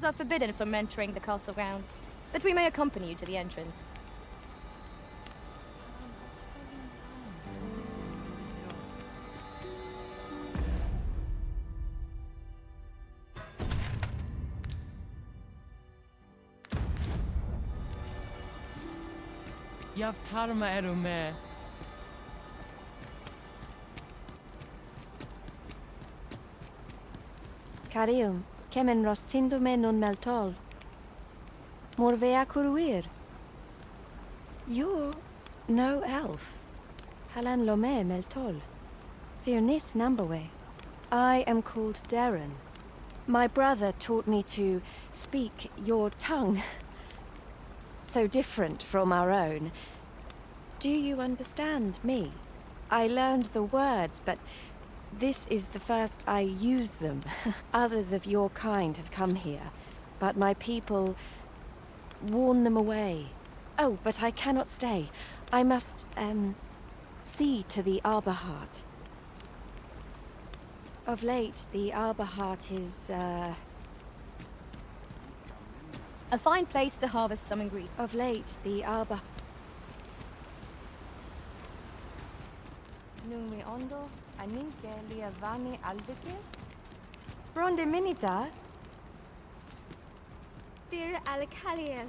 Foreigners are forbidden from entering the castle grounds, but we may accompany you to the entrance. Yavtarma erume. Carium, kemen rostindume non meltol. Morvea curuir. You're no elf. Halan lome meltol. Firnis nambawe. I am called Darren. My brother taught me to speak your tongue. So different from our own. Do you understand me? I learned the words, but this is the first I use them. Others of your kind have come here, but my people warn them away. Oh, but I cannot stay. I must, see to the Arbor Heart. Of late, the Arbor Heart is, A fine place to harvest some ingredients. Of late, the Arbor... Nungmi ondo, aninke liavani albike? Ronde minita? Vir al-Khaliel.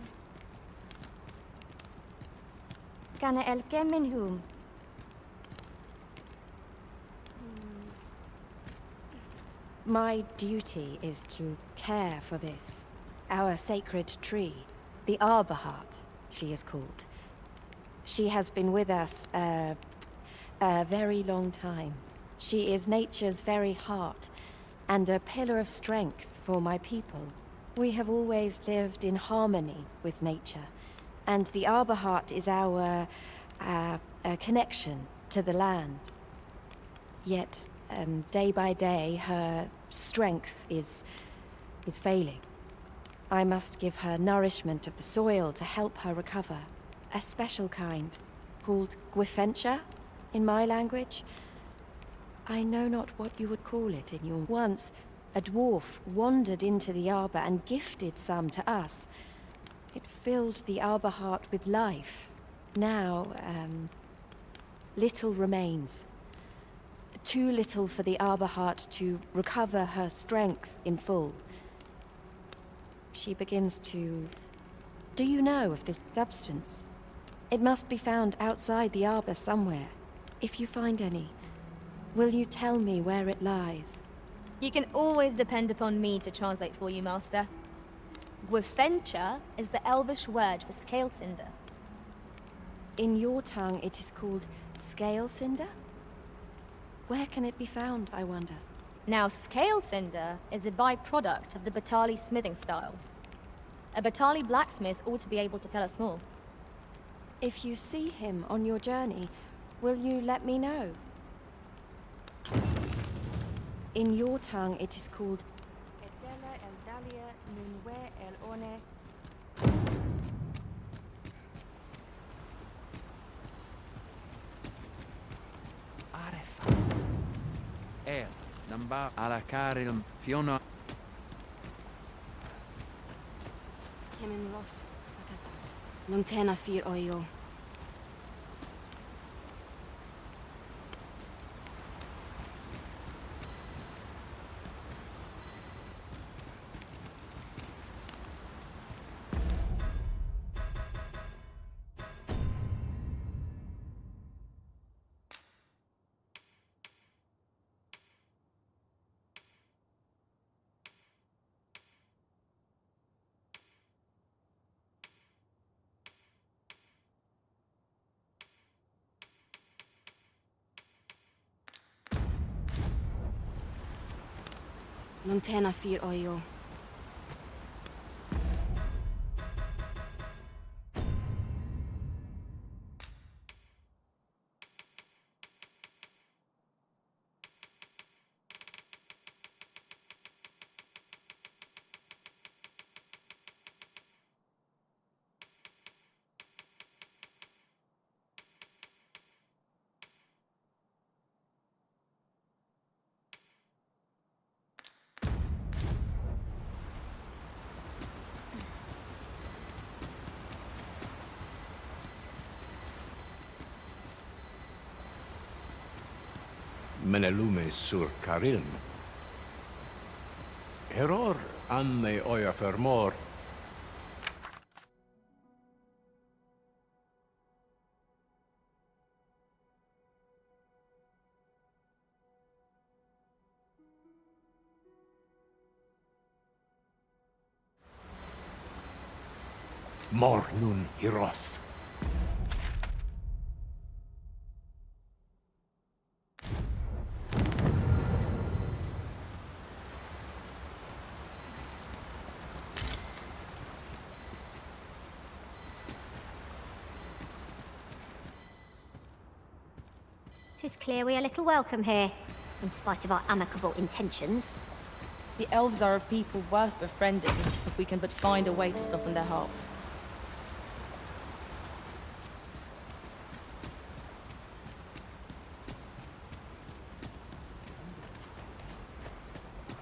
Kana el kemenhum. My duty is to care for this. Our sacred tree. The Arbor Heart, she is called. She has been with us, a very long time. She is nature's very heart, and a pillar of strength for my people. We have always lived in harmony with nature, and the Arbor Heart is our, connection to the land. Yet, day by day, her strength is failing. I must give her nourishment of the soil to help her recover. A special kind, called Gwifencha, in my language. I know not what you would call it in your... Once, a dwarf wandered into the arbor and gifted some to us. It filled the Arbor Heart with life. Now, little remains. Too little for the Arbor Heart to recover her strength in full. She begins to... Do you know of this substance? It must be found outside the arbor somewhere. If you find any, will you tell me where it lies? You can always depend upon me to translate for you, Master. Gwifencha is the Elvish word for scale cinder. In your tongue, it is called scale cinder? Where can it be found, I wonder? Now, scale cinder is a byproduct of the Batali smithing style. A Batali blacksmith ought to be able to tell us more. If you see him on your journey, will you let me know? In your tongue, it is called... Namba alakaril fiona. Kemen Ross, Akasa. Lungtena Fir Oyo. Lungtena Fir Oyo. Menelume sur Karilm. Heror anne oja fermor. Mor nun hiros. Tis clear we are little welcome here, in spite of our amicable intentions. The elves are a people worth befriending, if we can but find a way to soften their hearts.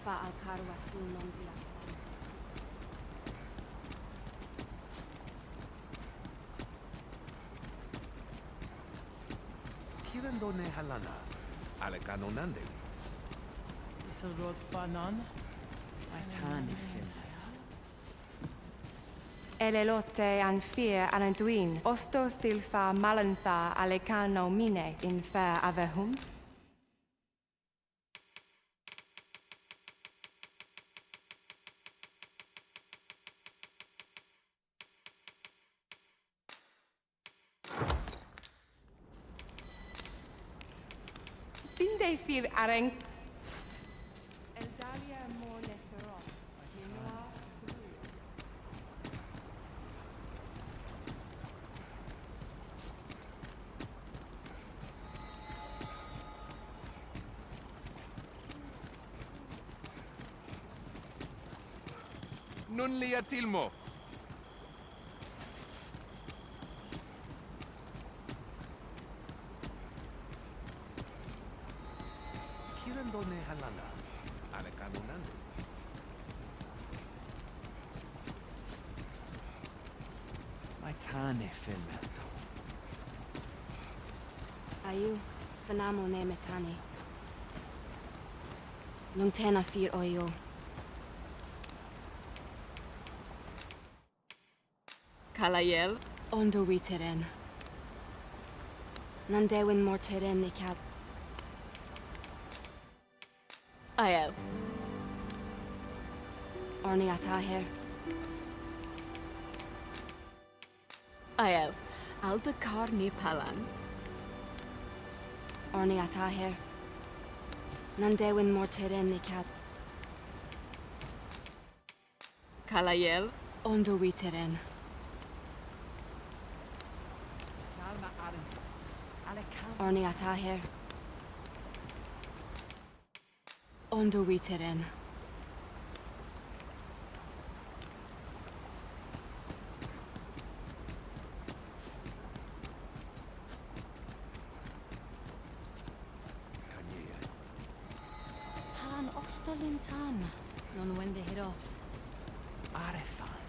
Fa'al karwasil nombria. Kirandone halana. Alekanonande. Isilrod Fanan? Elelote an fear ananduin, osto silfa malantha alecano mine in fair avehum. Sinde fir areng. Eldalia mornesero. Nun lia tilmo. Kirandone halana. Alekanonande. My tane filmerto. Ayu, fanamo ne metani. Lungtena fir oyo. Kalayel? Ondo wi teren. Nandewin mor teren ne kat. Ael. Orni ataher. Ael. Aldakar ni palan. Orni ataher. Nandewin mor teren ne kat. Kalayel? Ondo wi teren. Orni ataher. Ondo wi teren. Han Ostolintan. Non when they hit off. Arefan.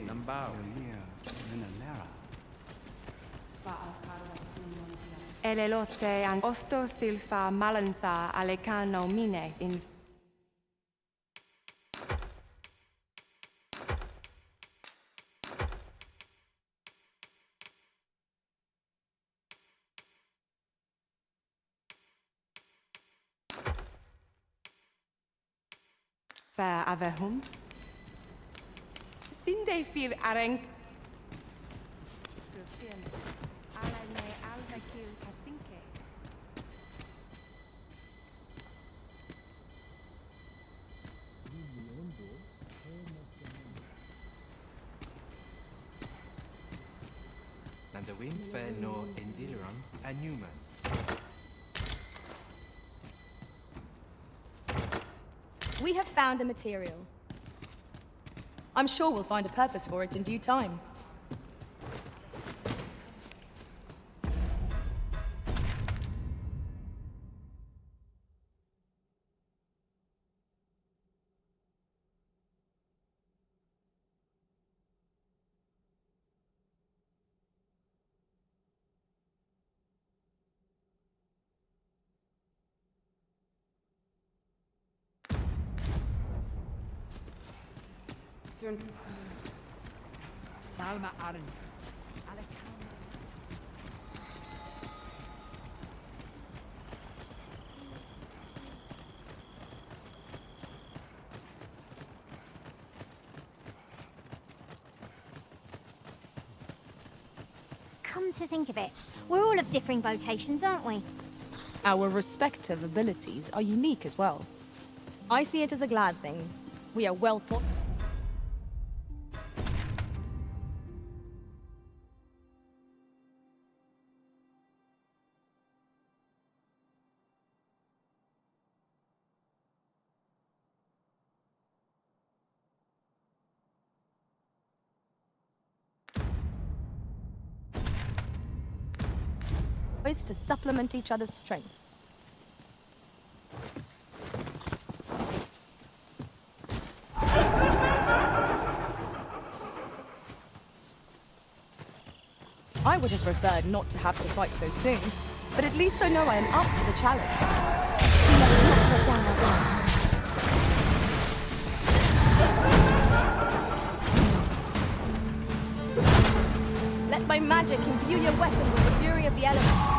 Nambao. Elelote an osto silfa malantha alecano mine in fair avehum. Sinde fir areng. Surfirnis. Alane alvakil kasinke. Nandawin fe no indiluram anuman. We have found a material. I'm sure we'll find a purpose for it in due time. turn. Salma Aran. Come to think of it, we're all of differing vocations, aren't we? Our respective abilities are unique as well. I see it as a glad thing. We are well put. Ways to supplement each other's strengths. I would have preferred not to have to fight so soon, but at least I know I am up to the challenge. Let's not put down our guard. Let my magic imbue your weapon with the fury of the elements.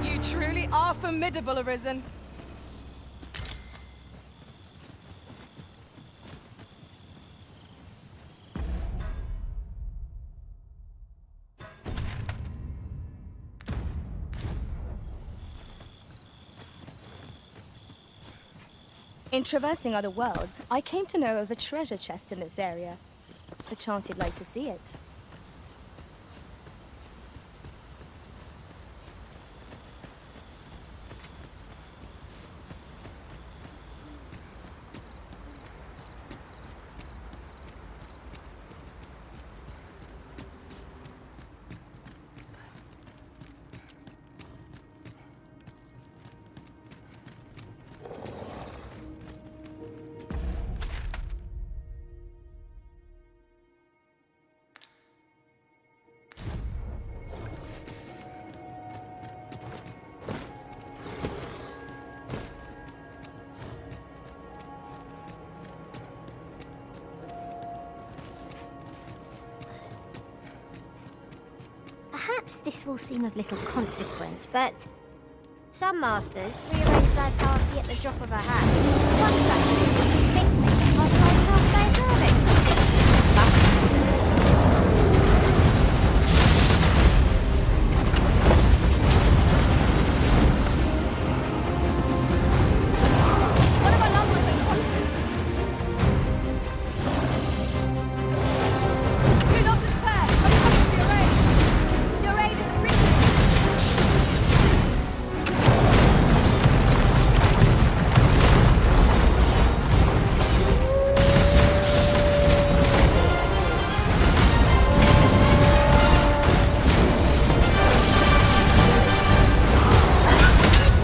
You truly are formidable, Arisen. In traversing other worlds, I came to know of a treasure chest in this area. Perchance you'd like to see it. Perhaps this will seem of little consequence, but some masters rearrange their party at the drop of a hat. One such is this me after I passed their service. One of our loved ones unconscious. Do not despair. I'm coming to your aid. Your aid is appreciated.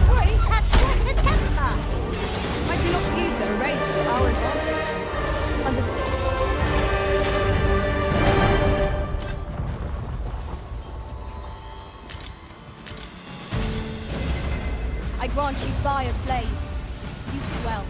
Brute has quite a temper. I cannot use their rage to our advantage. Understood. I grant you fire blaze. Use it well.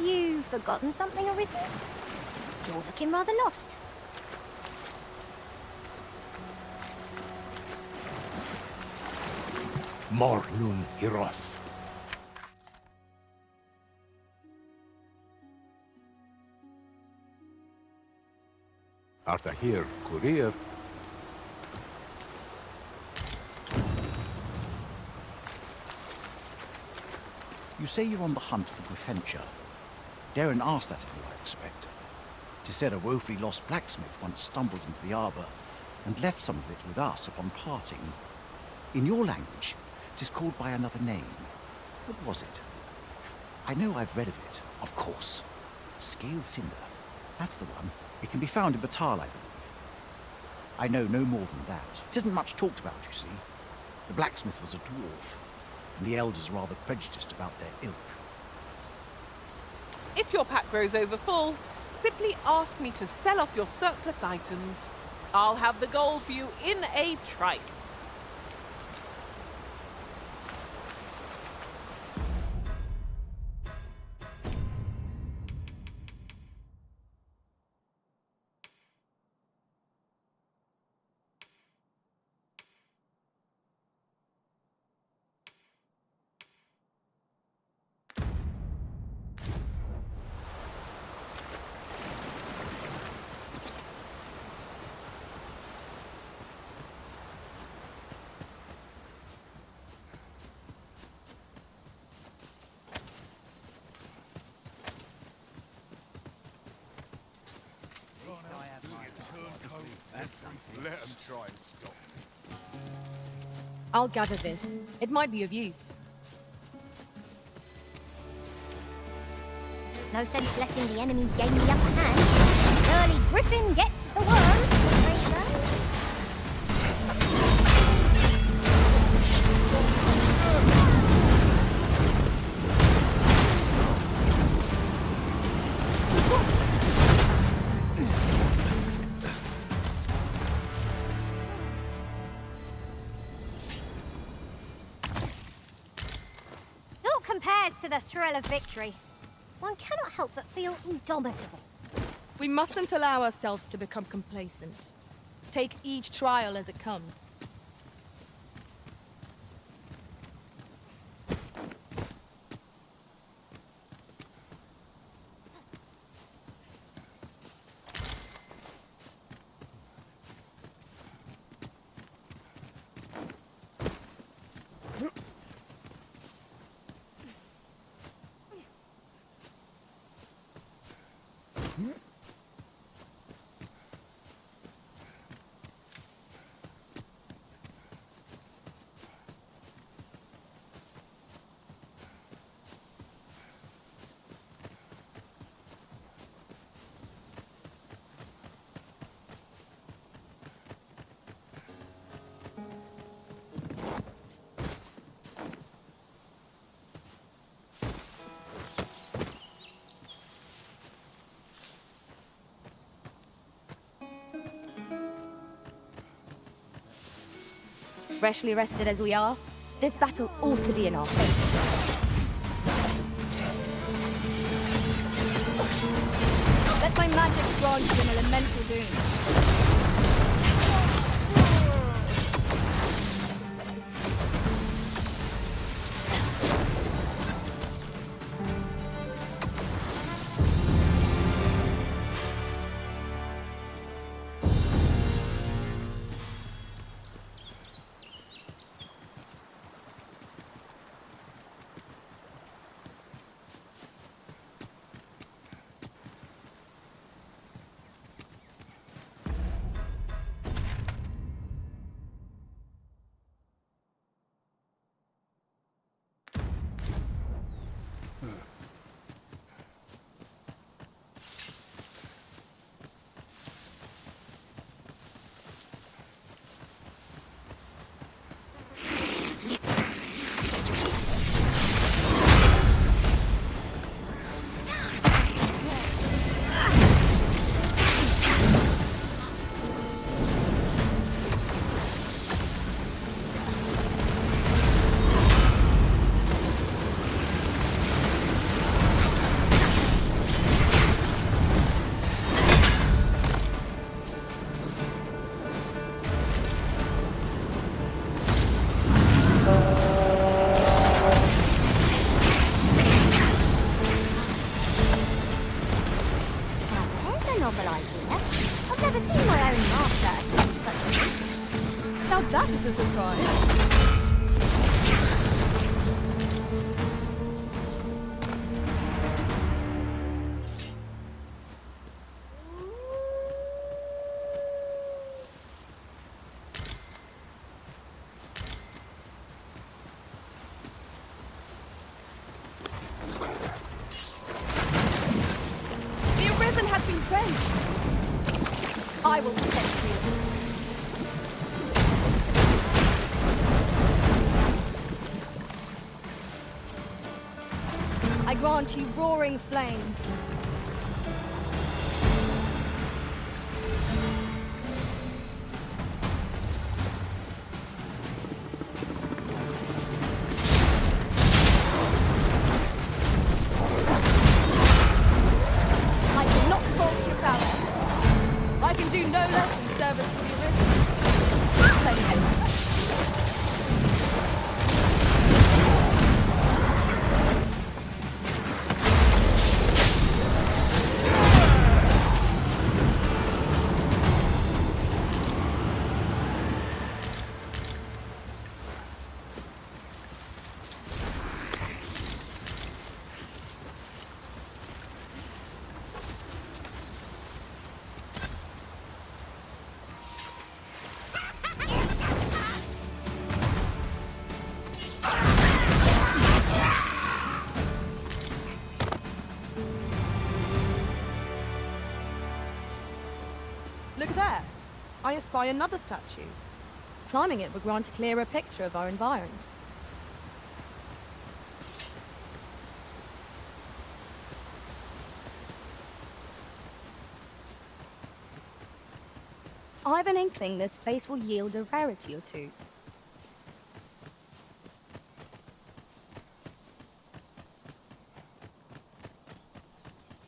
you forgotten something, Arisen? You're looking rather lost. Mor nun Hiroth. Arta here, courier. You say you're on the hunt for Gryffindor. Darren asked that of you, I expect. 'Tis said a woefully lost blacksmith once stumbled into the arbor and left some of it with us upon parting. In your language, 'tis called by another name. What was it? I know I've read of it, of course. Scale Cinder. That's the one. It can be found in Batal, I believe. I know no more than that. It isn't much talked about, you see. The blacksmith was a dwarf, and the elders rather prejudiced about their ilk. If your pack grows over full, simply ask me to sell off your surplus items. I'll have the gold for you in a trice. Let them try and stop. I'll gather this. It might be of use. No sense letting the enemy gain the upper hand. Early Griffin gets the worm, as they say. Naught compares to the thrill of victory. One cannot help but feel indomitable. We mustn't allow ourselves to become complacent. Take each trial as it comes. Freshly rested as we are, this battle ought to be in our favour. Let my magic grant you an elemental doom. this a surprise? I will protect you. I grant you roaring flame. I cannot fault your prowess. I can do no less in service to the Arisen. Play Look there. I espy another statue. Climbing it would grant a clearer picture of our environs. I've an inkling this place will yield a rarity or two.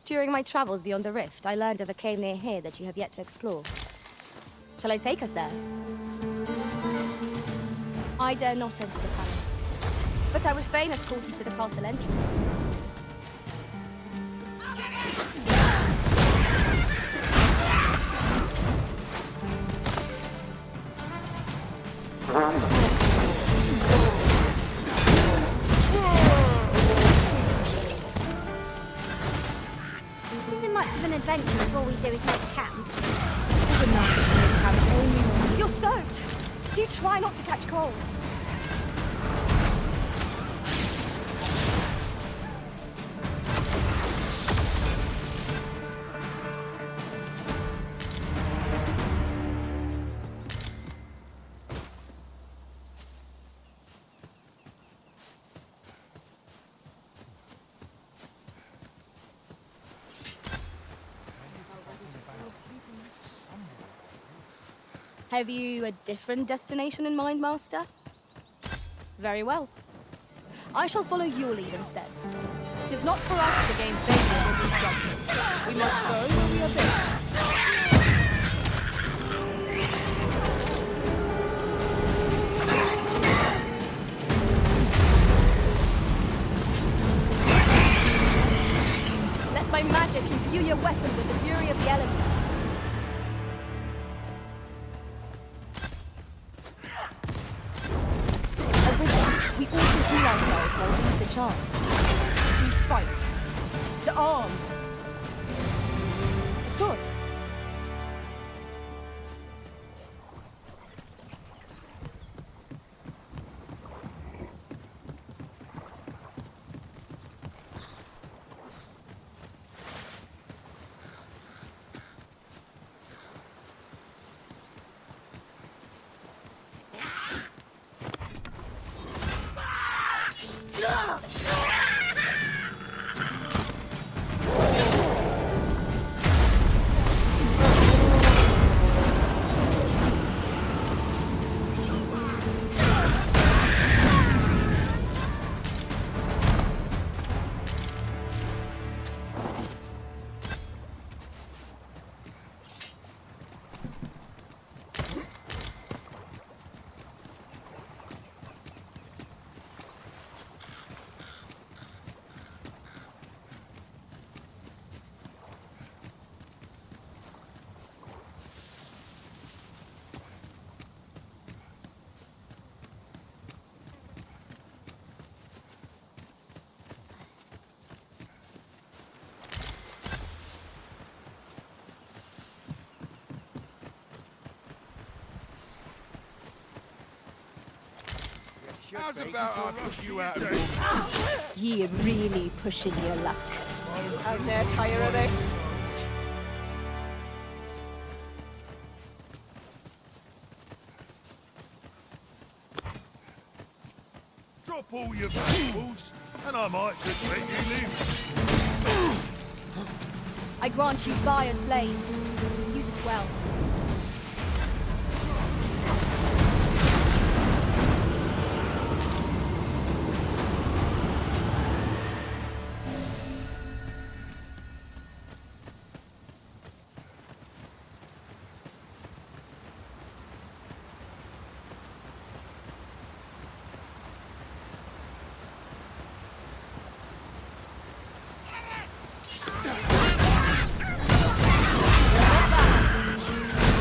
During my travels beyond the rift, I learned of a cave near here that you have yet to explore. Shall I take us there? I dare not enter the palace, but I would fain escort you to the castle entrance. Isn't much of an adventure before we do is make camp. There's enough to make camp all you want. You're soaked! Do try not to catch cold. Have you a different destination in mind, Master? Very well. I shall follow your lead instead. It is not for us to gain safety in this judgment. We must go where we are bid. Let my magic imbue your weapon with the fury of the elements. We ought to heal ourselves while we have the chance. To fight. To arms. Of course. How's about I push you out of your... Ye really pushing your luck. How dare tire of this? Drop all your valuables, and I might just let you live. I grant you Fire's Blaze. Use it well.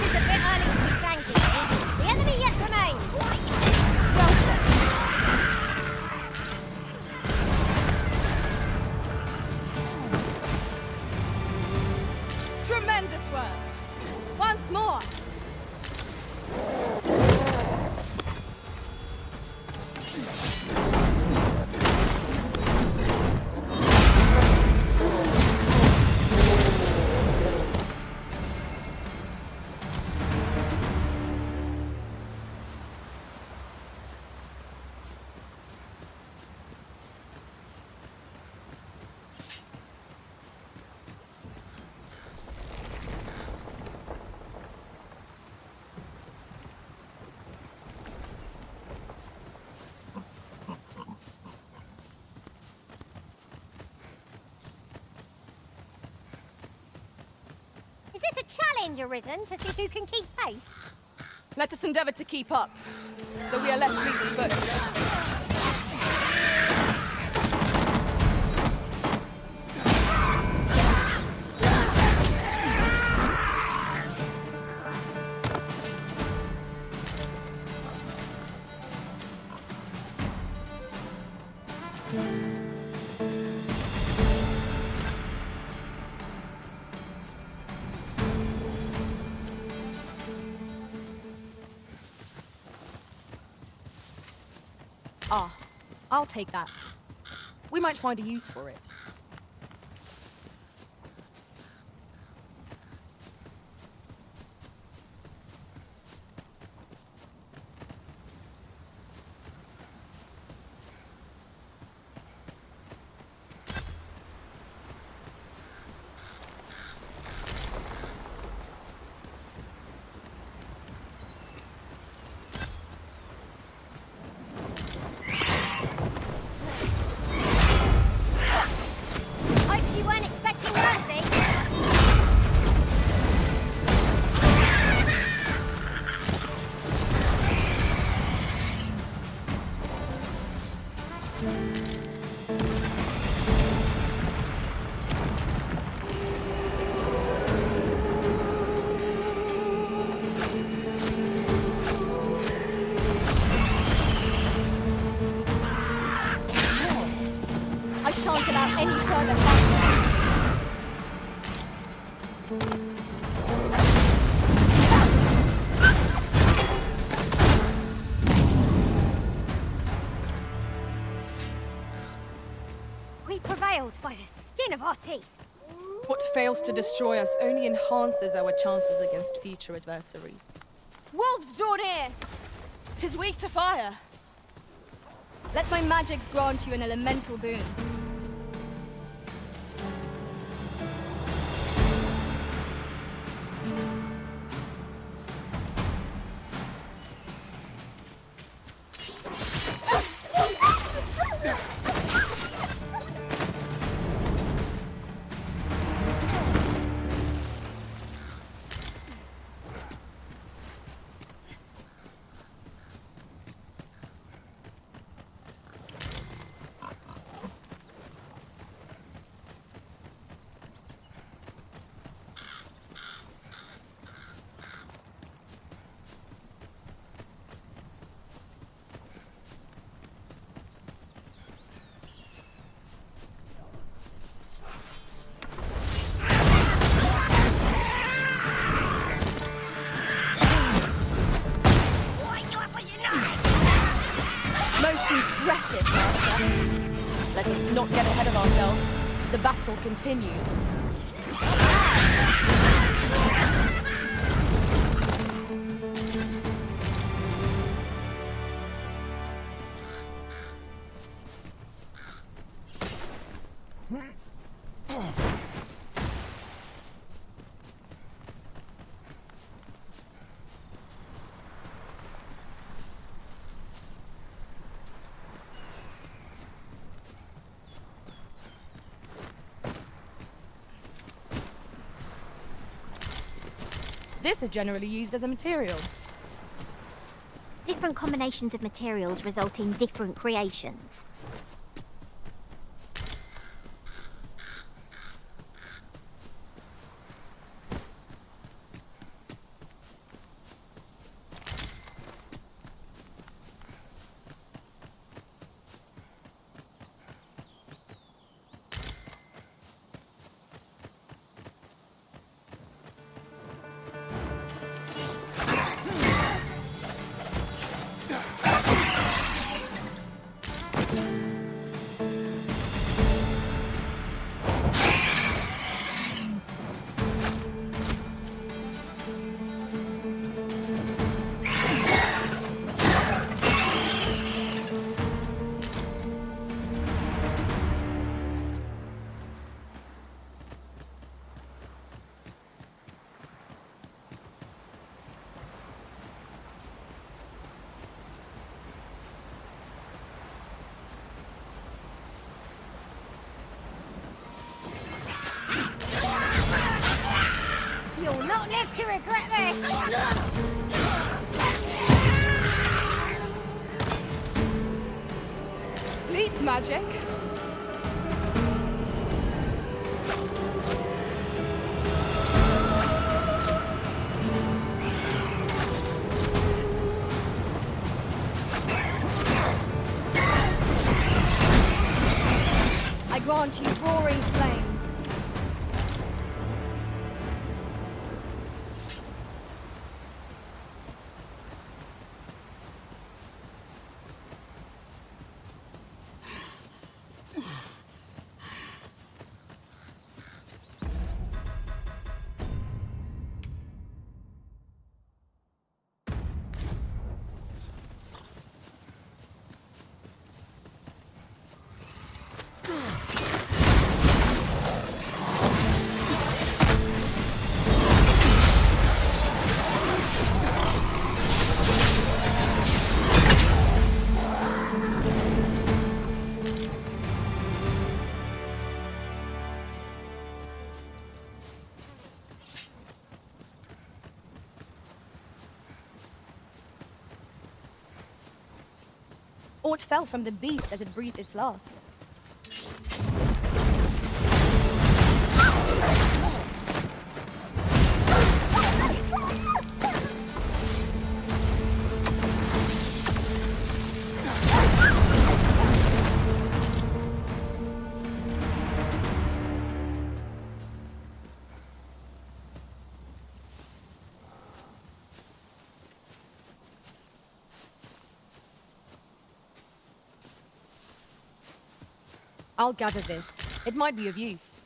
It's a bit early to be thanking me. The enemy yet remains. Well said. Tremendous work. Once more. Is this a challenge arisen to see who can keep pace? Let us endeavor to keep up, though we are less fleet of foot. Ah, I'll take that. We might find a use for it. Hope you weren't expecting mercy. I shan't allow any further fighting. We prevailed by the skin of our teeth. What fails to destroy us only enhances our chances against future adversaries. Wolves draw near! 'Tis weak to fire. Let my magics grant you an elemental boon. of ourselves. The battle continues. This is generally used as a material. Different combinations of materials result in different creations. You'll not live to regret this! Sleep magic? I grant you roaring flame. Aught fell from the beast as it breathed its last. I'll gather this. It might be of use.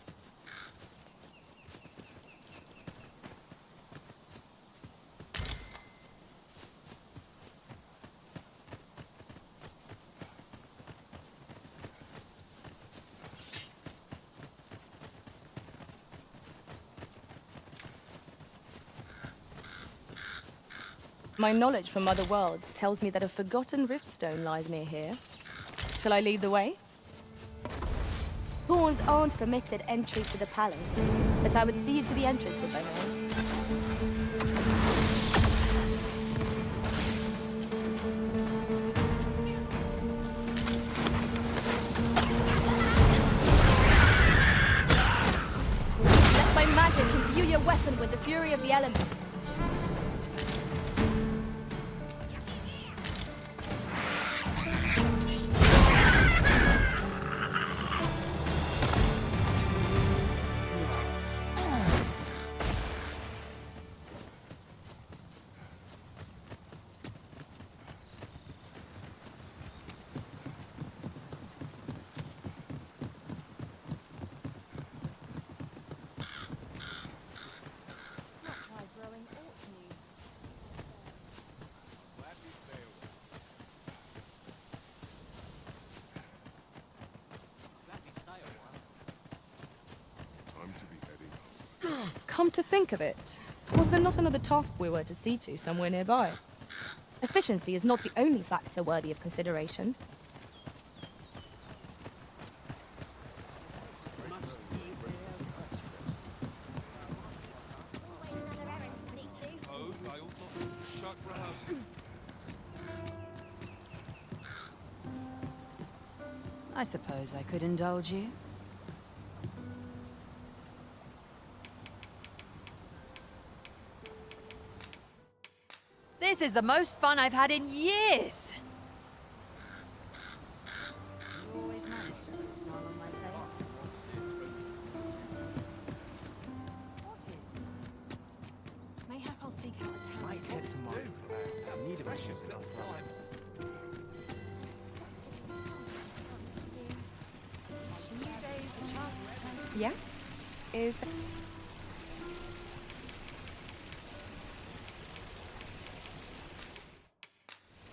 My knowledge from other worlds tells me that a forgotten riftstone lies near here. Shall I lead the way? Pawns aren't permitted entry to the palace, but I would see you to the entrance if I may. Let my magic imbue your weapon with the fury of the elements. Come to think of it, was there not another task we were to see to somewhere nearby? Efficiency is not the only factor worthy of consideration. I suppose I could indulge you. This is the most fun I've had in years! You always manage to put a smile on my face. What is it? Mayhap I'll seek out a town. Might head to Mark. I need a precious little time. New days, a chance to turn. Yes? Is that...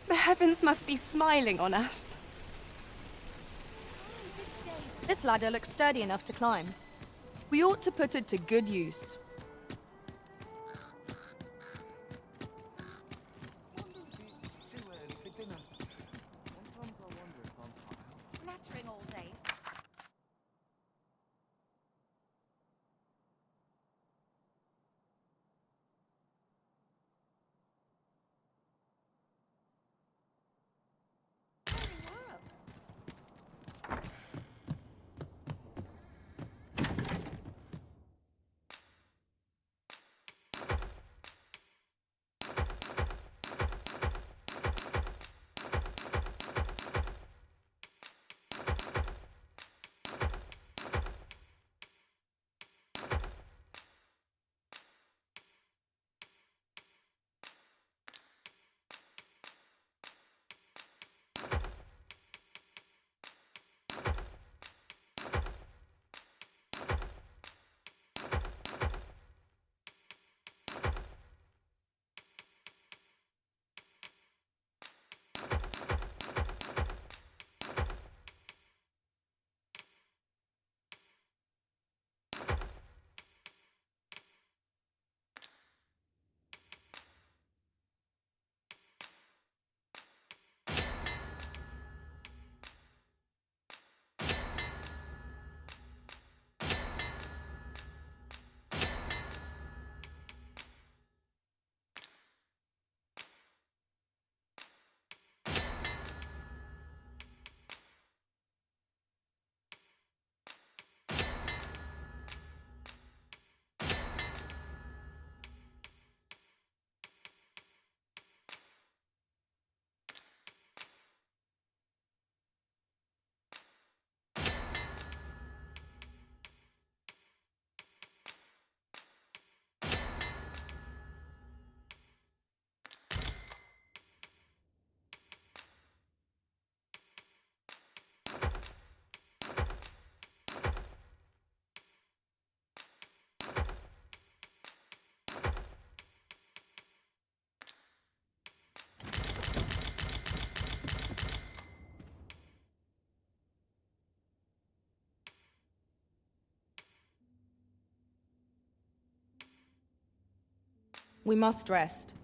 The heavens must be smiling on us. This ladder looks sturdy enough to climb. We ought to put it to good use. Nattering all days. We must rest.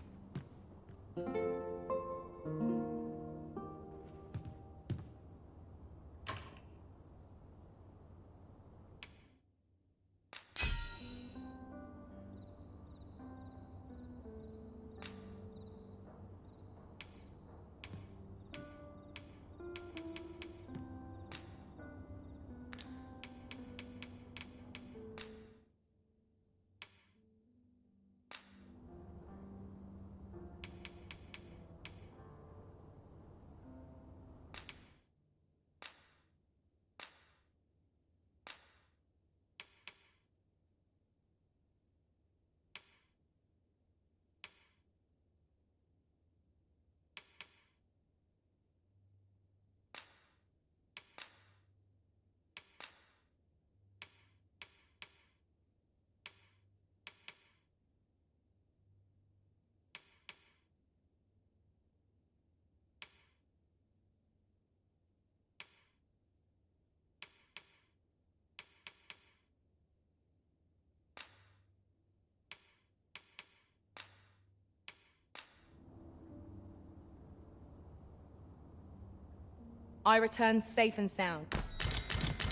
I return safe and sound.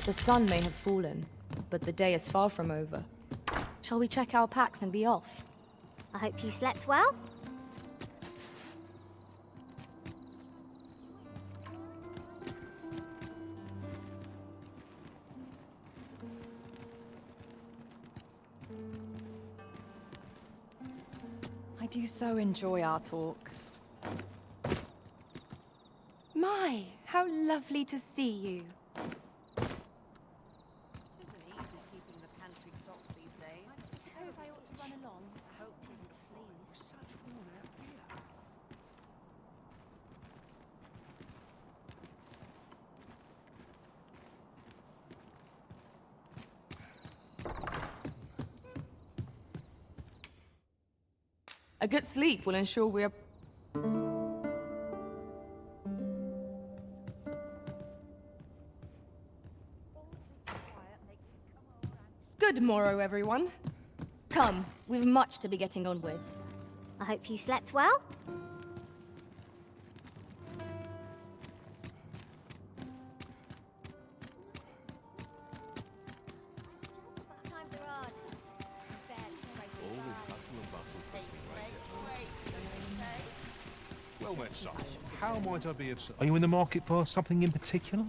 The sun may have fallen, but the day is far from over. Shall we check our packs and be off? I hope you slept well. I do so enjoy our talks. My, how lovely to see you. I suppose I ought to run along. I hope 'tisn't fleas. A good sleep will ensure we're... Good morrow, everyone. Come, we've much to be getting on with. I hope you slept well. Times are hard. All this hustle and bustle puts me right at home. Well met, son. How might I be of service? Are you in the market for something in particular?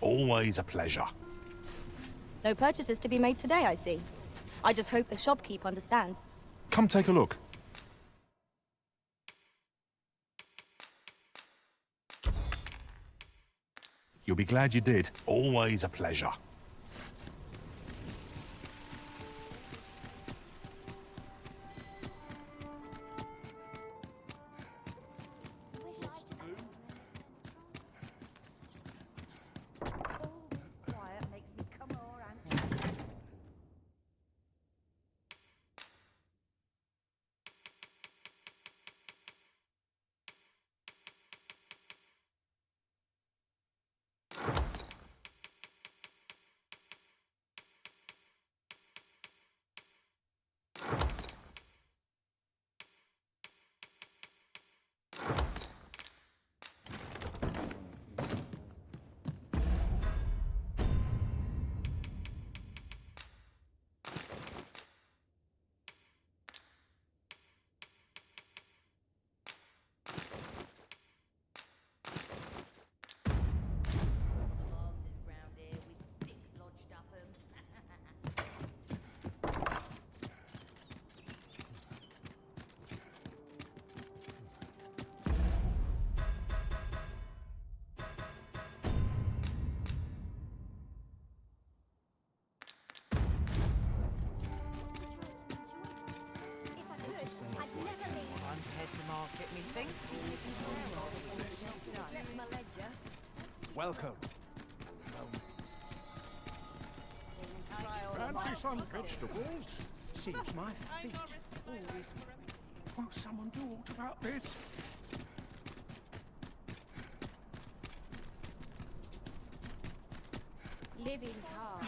Always a pleasure. No purchases to be made today, I see. I just hope the shopkeep understands. Come take a look. You'll be glad you did. Always a pleasure. Welcome. Fancy some vegetables? Seems my feet always... Won't someone do aught about this? Living's hard,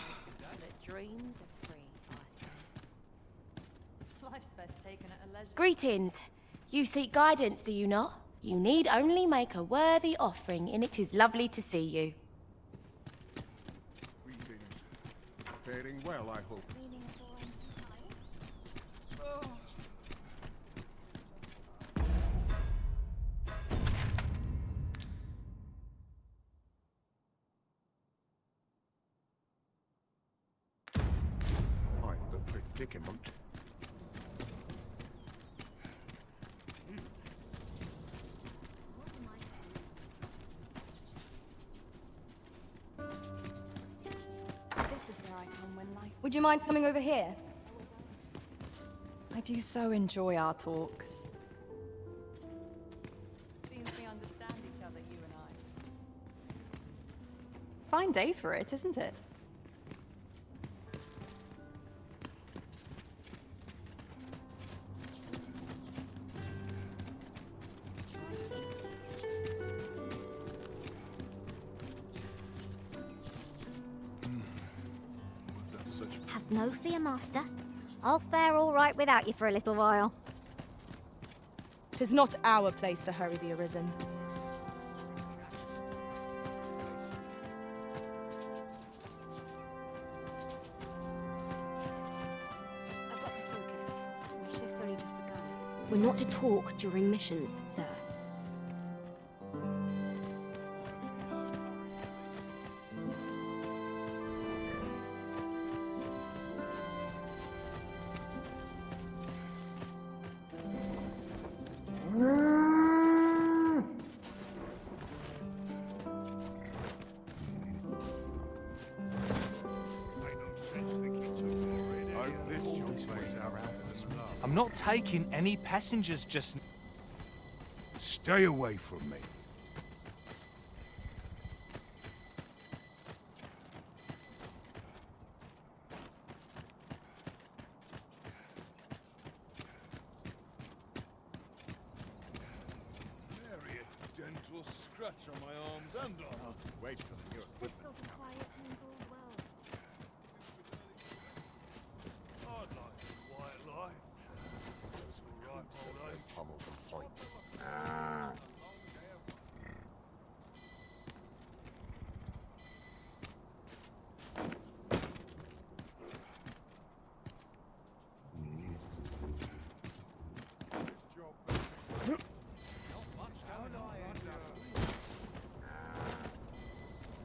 but dreams are free, I say. Life's best taken at a leisure. Greetings. You seek guidance, do you not? You need only make a worthy offering, and it is lovely to see you. Greetings. Faring well, I hope. I'm the predicament. This is where I come when life... Would you mind coming over here? I do so enjoy our talks. Seems we understand each other, you and I. Fine day for it, isn't it? such... Have no fear, Master. I'll fare all right without you for a little while. 'Tis not our place to hurry the Arisen. I've got to focus. My shift's only just begun. We're not to talk during missions, sir. I'm not taking any passengers just... Stay away from me. Nary a dental scratch on my arms and arm. Wait for your This sort of quiet means all well. I'd like a quiet life. That's all right, old age. Pummel the point.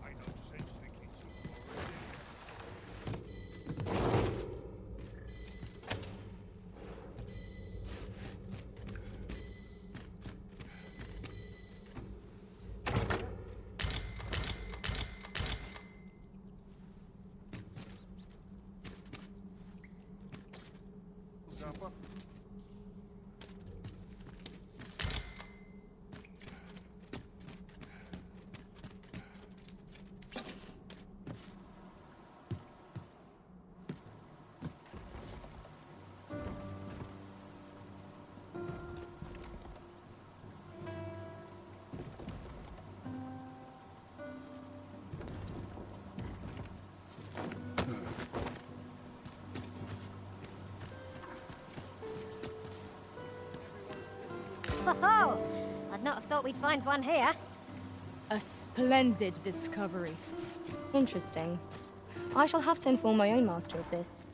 Ain't no sense thinking too far ahead. Supper? Ho-ho! I'd not have thought we'd find one here. A splendid discovery. Interesting. I shall have to inform my own master of this.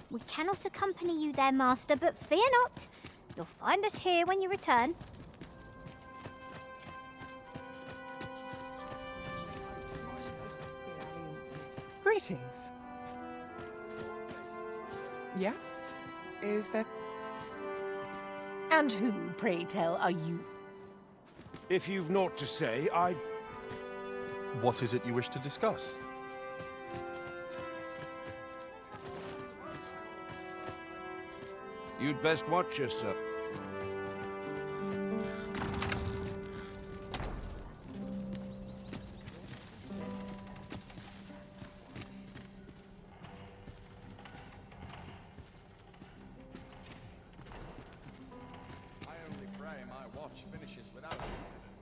We cannot accompany you there, Master, but fear not. You'll find us here when you return. Greetings. Yes? Is that... And who, pray tell, are you? If you've naught to say, I... What is it you wish to discuss? You'd best watch yourself. I only pray my watch finishes without incident.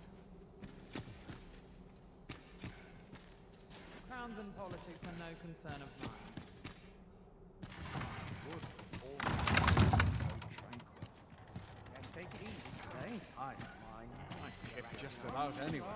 Crowns and politics are no concern of mine. Take it easy. Stay tight, mine. I ship just about anywhere.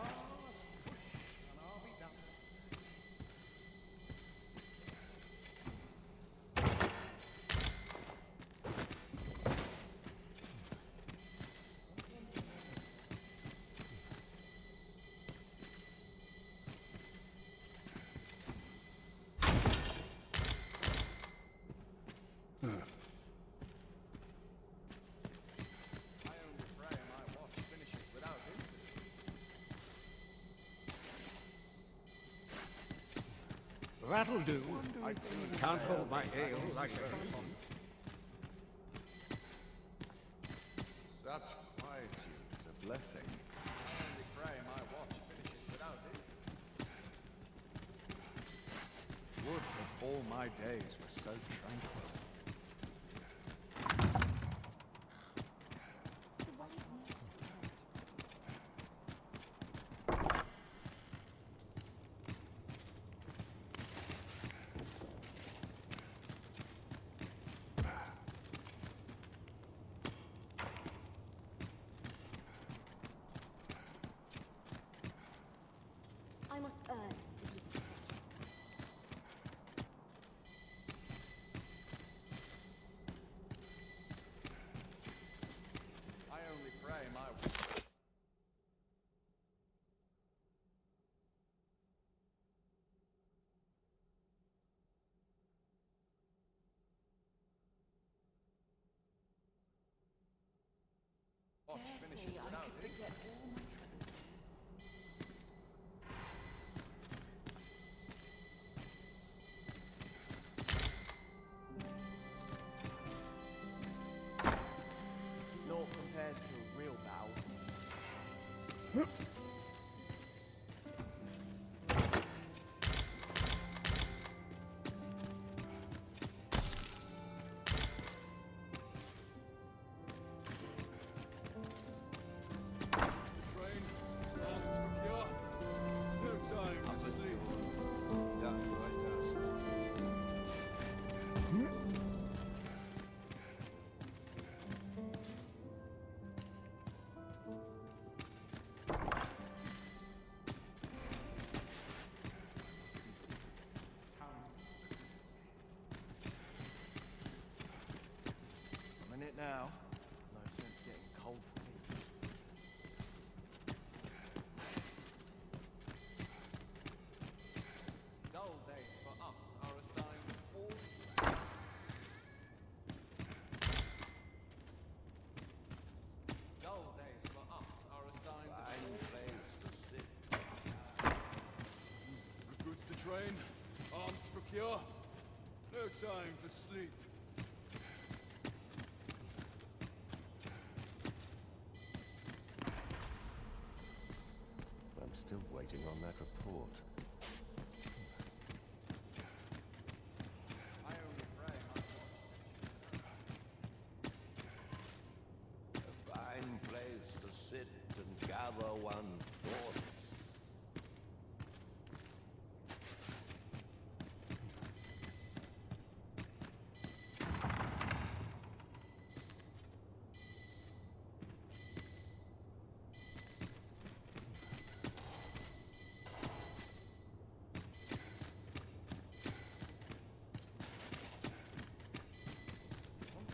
I only pray my watch finishes That'll do. Can't hold my ale like a Such quietude is a blessing. I only pray my watch finishes without it. Would that all my days were so tranquil. I must earn the people's faith. I only pray my... Watch finishes without it. Naught compares to a real bow. Train, arms secure. No time to sleep. Done right dust. I'm in it now. No sense getting cold feet. Dull days for us are assigned all... Dull days for us are assigned fine place to sit. Recruits to train, arms procure. No time for sleep. I'm still waiting on that report. I only pray my watch. A fine place to sit and gather one's thoughts.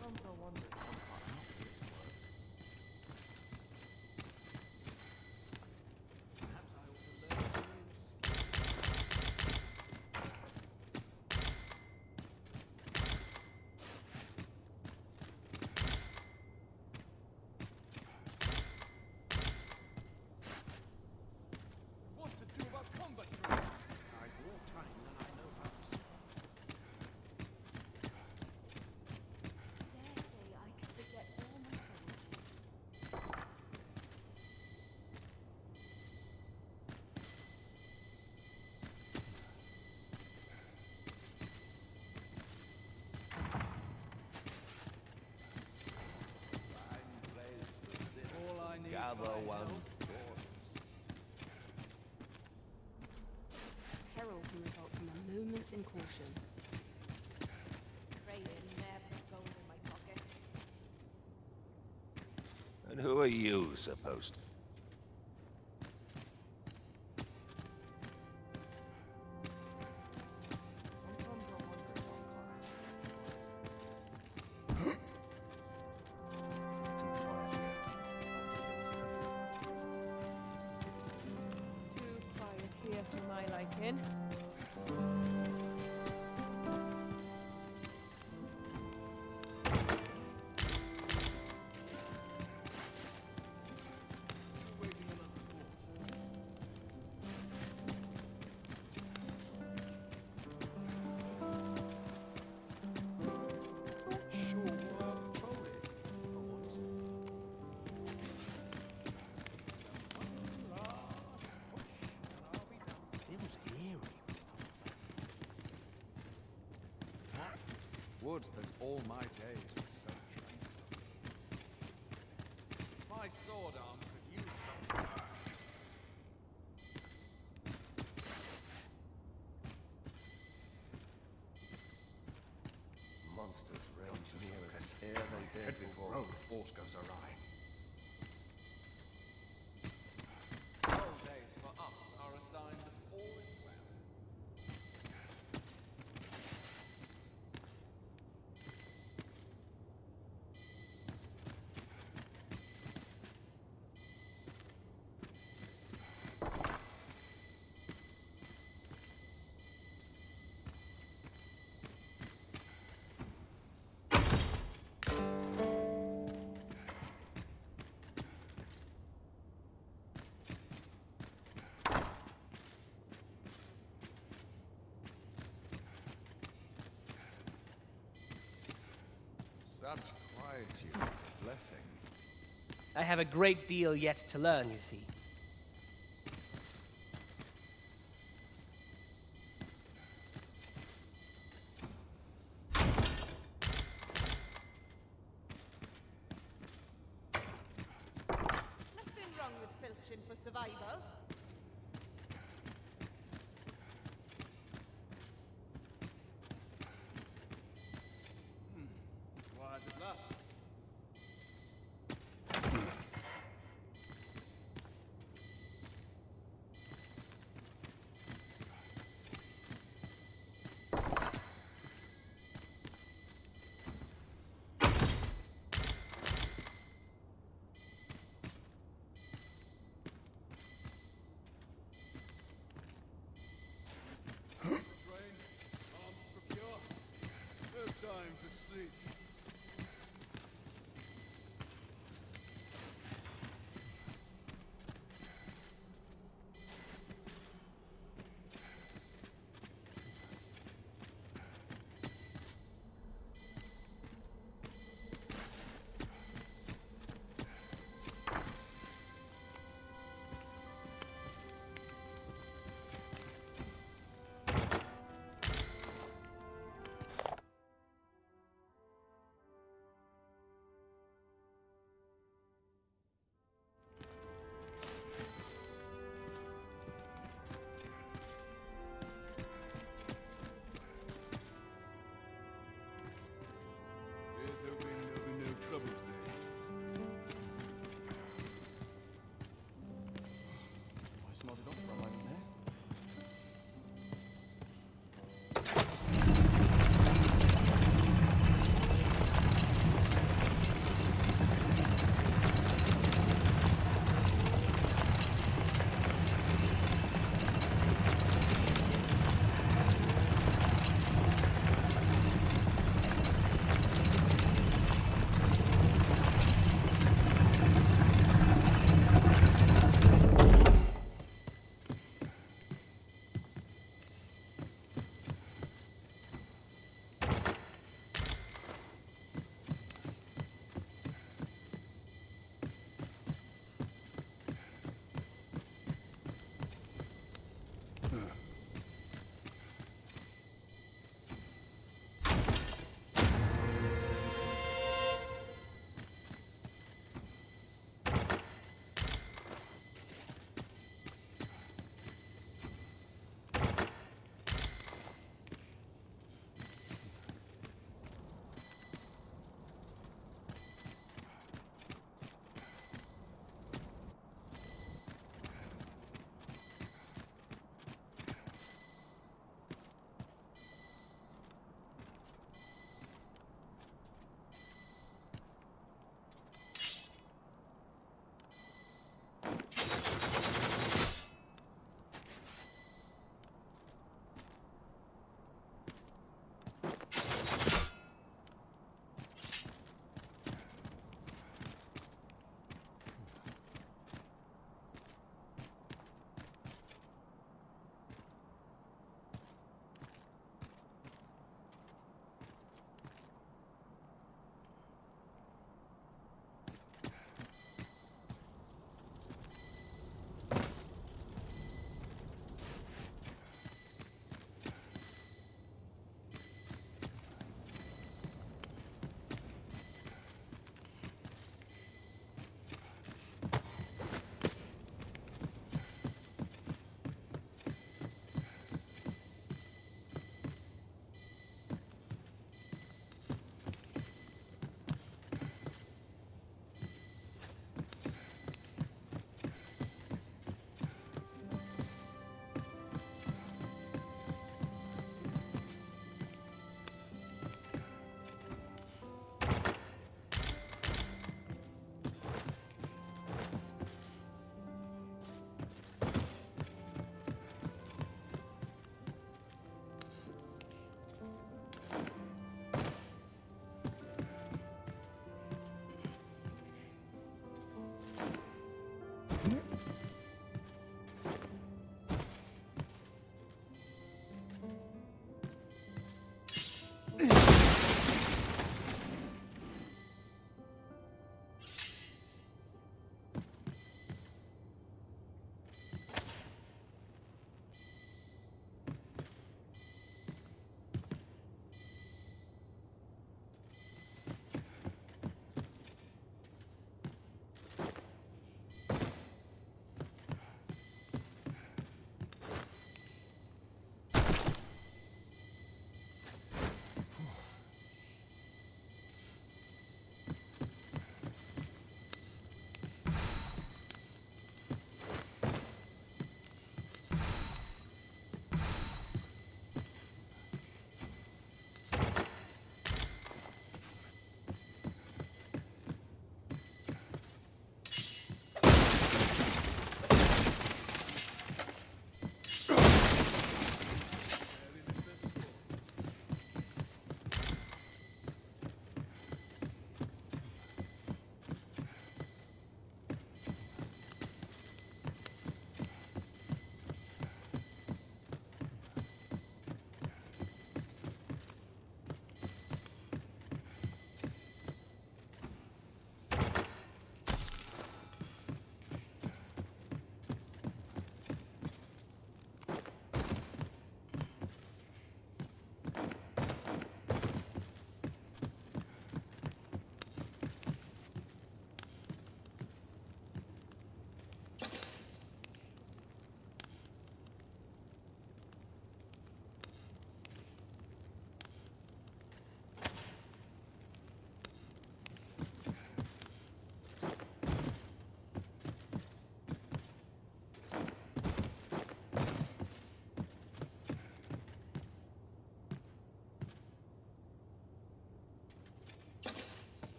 Sometimes I wonder if I'm cut out for this work. Perhaps I ought to learn a new skill. What to do about combat training? I've more time than I know how to spend. Dare say I could forget all my troubles. Fine place to sit All I and need gather right now. one's thoughts. Peril can result from a moment's incaution. Pray you never put gold in my pocket. And who are you supposed to? Sometimes I wonder if I'm cut out for this work. It's too quiet here. Too quiet here for my liking. Waiting on a report. Would that all my days were so trained. My sword arm could use some work. Monsters range near us ere they dare before force goes awry. All days for us are a sign that all is well. Such quietude is a blessing. I have a great deal yet to learn, you see. Nothing wrong with filching for survival. Quiet at last.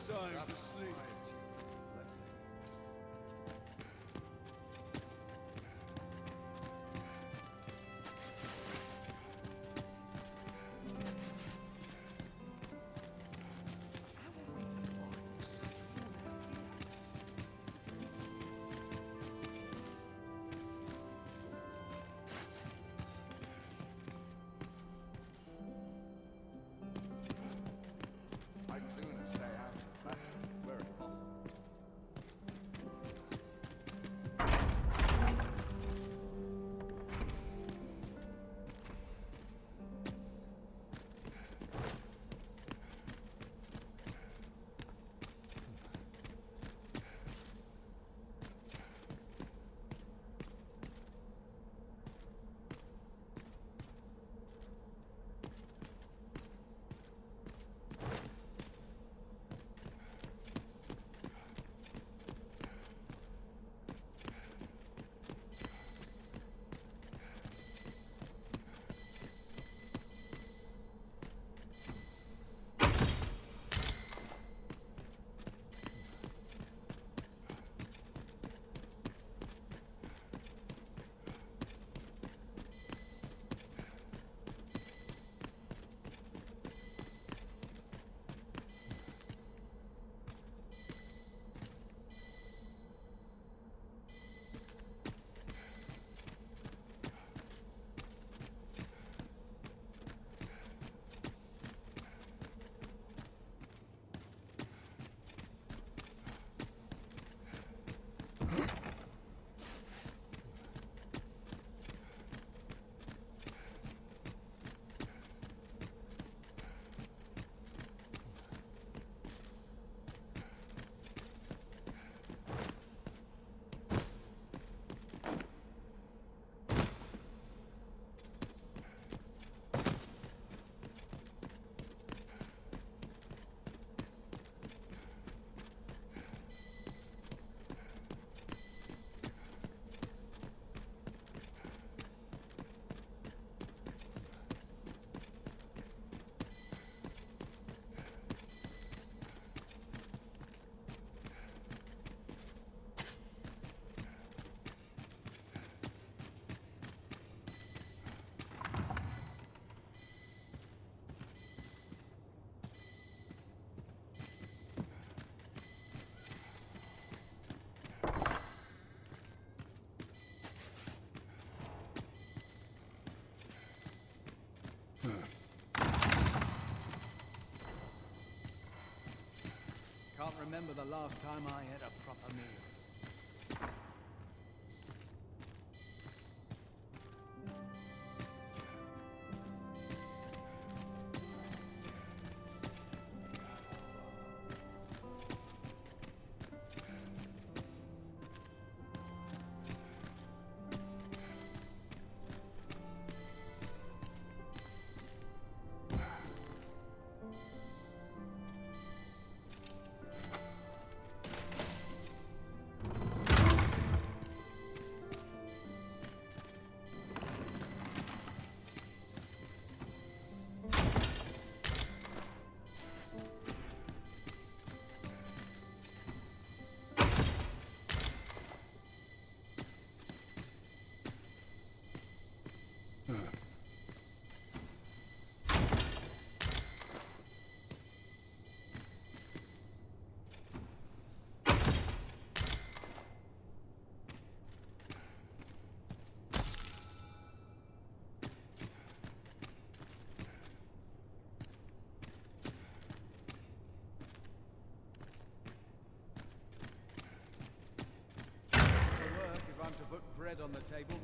time to sleep. I'd sooner stay out of battle where it's possible. Can't remember the last time I had a proper meal. If I'm to put bread on the table.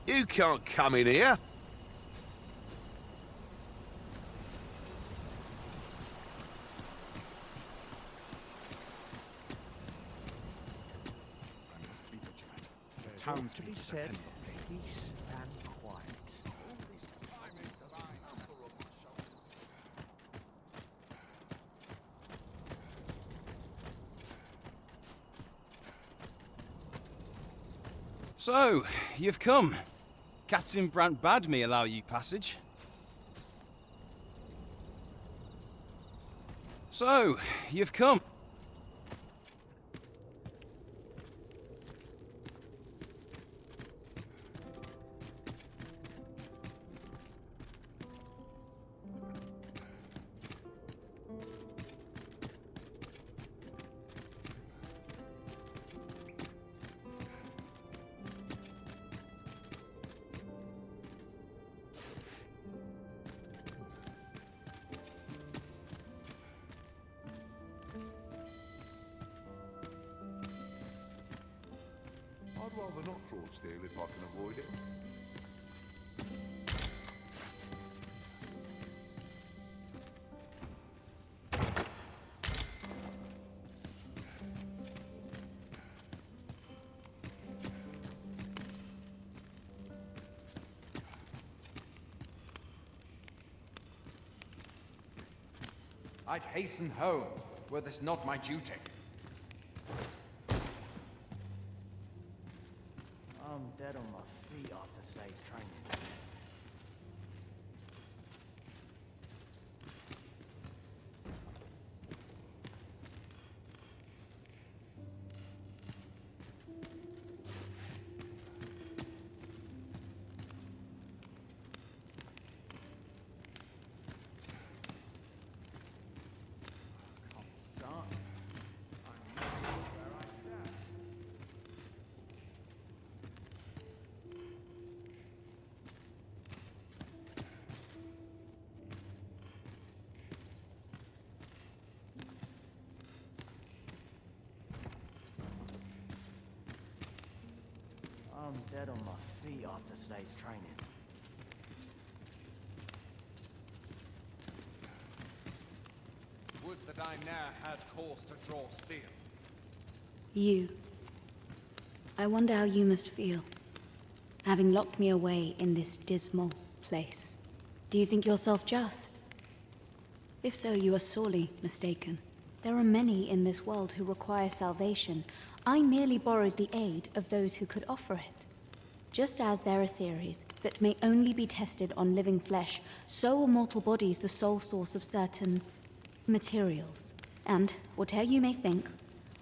You can't come in here. I must be vigilant. The townspeople said peace and quiet. So, you've come. Captain Brandt bade me allow you passage. So, you've come. I'd rather not draw steel if I can avoid it. I'd hasten home, were this not my duty. I'm dead on my feet after today's training. I'm dead on my feet after today's training. Would that I ne'er had cause to draw steel. You. I wonder how you must feel, having locked me away in this dismal place. Do you think yourself just? If so, you are sorely mistaken. There are many in this world who require salvation. I merely borrowed the aid of those who could offer it. Just as there are theories that may only be tested on living flesh, so are mortal bodies the sole source of certain materials. And, whatever you may think,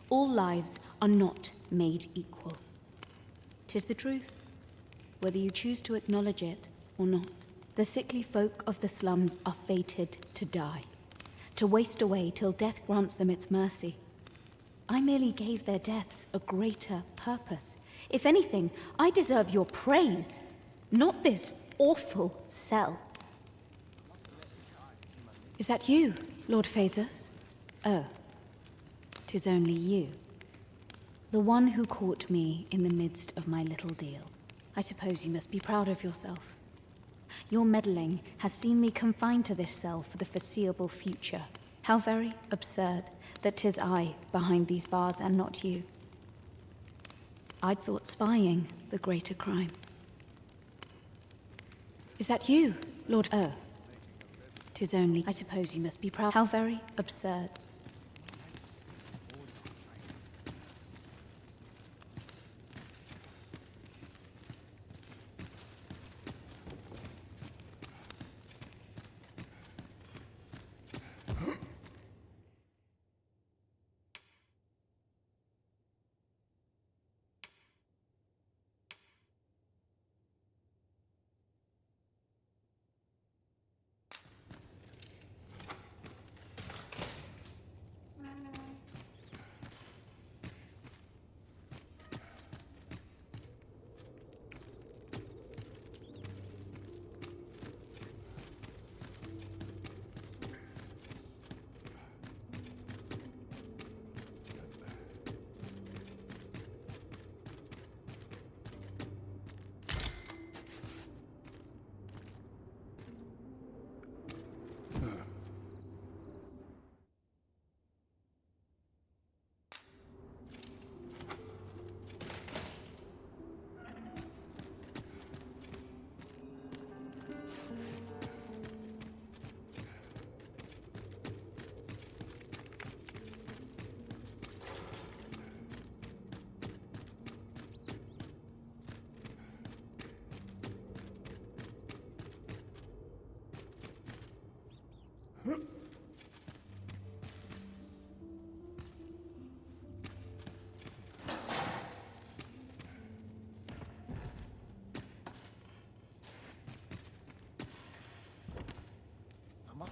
all lives are not made equal. 'Tis the truth, whether you choose to acknowledge it or not. The sickly folk of the slums are fated to die, to waste away till death grants them its mercy. I merely gave their deaths a greater purpose. If anything, I deserve your praise, not this awful cell. Is that you, Lord Phasus? Oh, 'tis only you. The one who caught me in the midst of my little deal. I suppose you must be proud of yourself. Your meddling has seen me confined to this cell for the foreseeable future. How very absurd that 'tis I behind these bars and not you. I'd thought spying the greater crime. Is that you, Lord? Oh, 'tis only. I suppose you must be proud. How very absurd.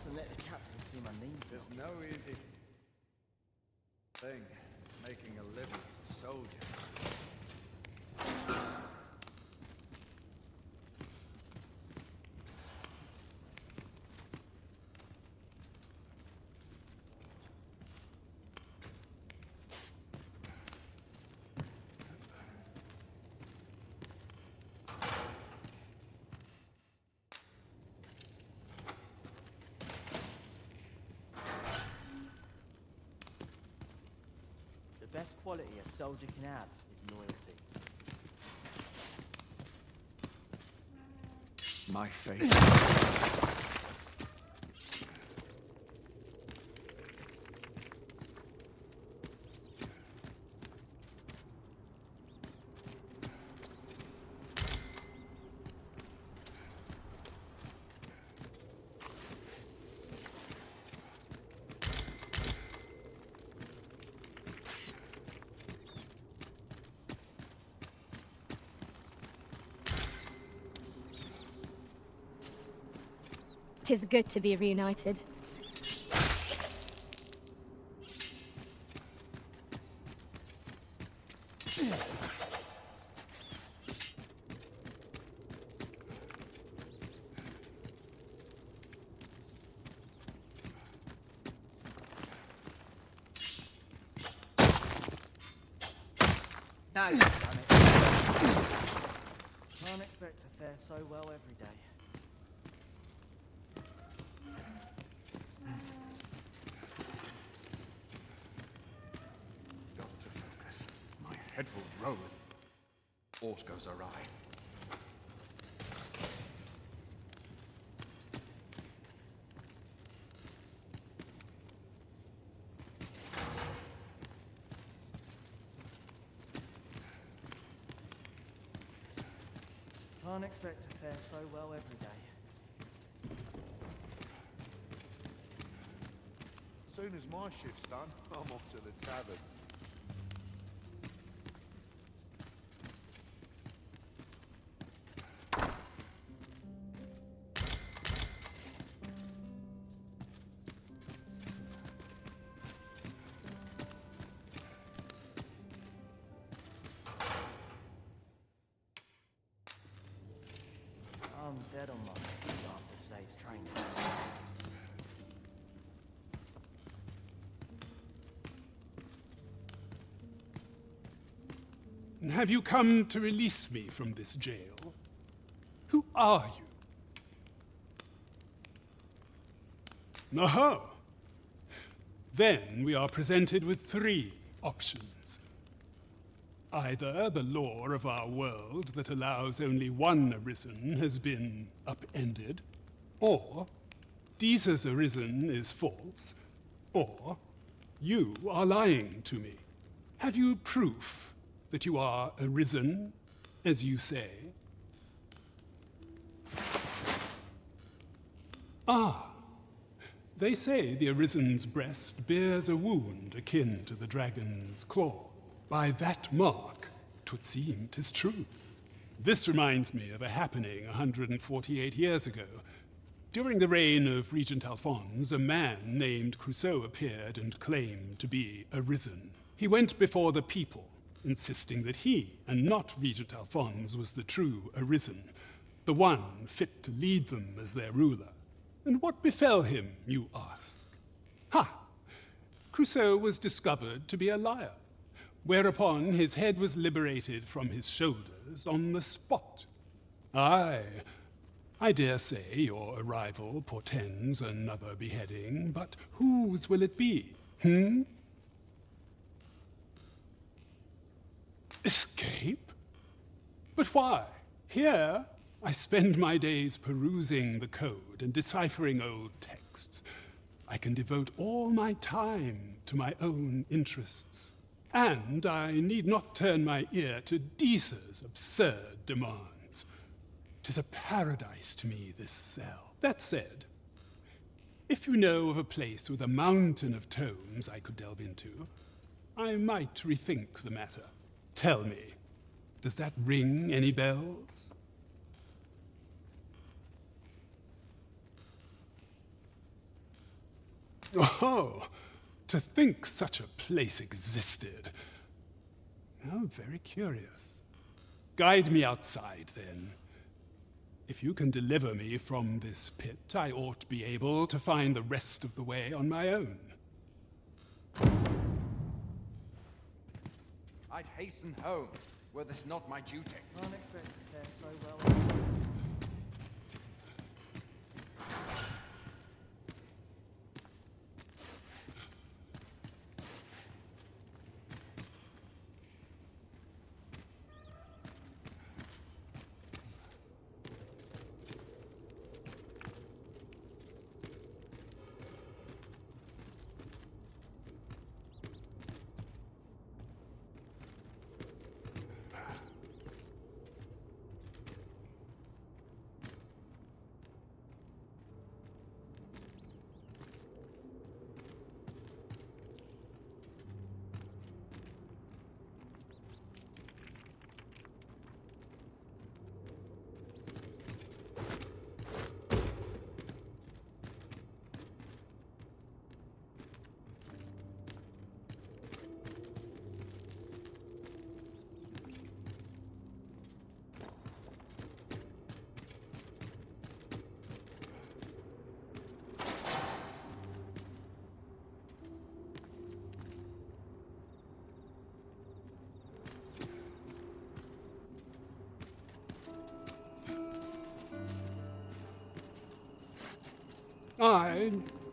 mustn't let the captain see my knees. There's no easy thing making a living as a soldier. The best quality a soldier can have is loyalty. My faith. Tis good to be reunited. Now you've done it. Can't expect to fare so well every day. Got to focus. My head will roll if aught goes awry. Can't expect to fare so well every day. Soon as my shift's done, I'm off to the tavern. I'm dead on my feet after today's training. Have you come to release me from this jail? Who are you? Aha! Then we are presented with three options. Either the law of our world that allows only one arisen has been upended, or Deeza's arisen is false, or you are lying to me. Have you proof that you are arisen, as you say? Ah, they say the Arisen's breast bears a wound akin to the dragon's claw. By that mark, 'twould seem 'tis true. This reminds me of a happening 148 years ago. During the reign of Regent Alphonse, a man named Crusoe appeared and claimed to be arisen. He went before the people, insisting that he, and not Regent Alphonse, was the true arisen, the one fit to lead them as their ruler. And what befell him, you ask? Ha! Crusoe was discovered to be a liar, whereupon his head was liberated from his shoulders on the spot. Aye, I dare say your arrival portends another beheading, but whose will it be, Escape? But why? Here, I spend my days perusing the code and deciphering old texts. I can devote all my time to my own interests. And I need not turn my ear to Deeza's absurd demands. 'Tis a paradise to me, this cell. That said, if you know of a place with a mountain of tomes I could delve into, I might rethink the matter. Tell me, does that ring any bells? Oh, to think such a place existed. How very curious. Guide me outside, then. If you can deliver me from this pit, I ought to be able to find the rest of the way on my own. I'd hasten home, were this not my duty. Unexpected fare so well.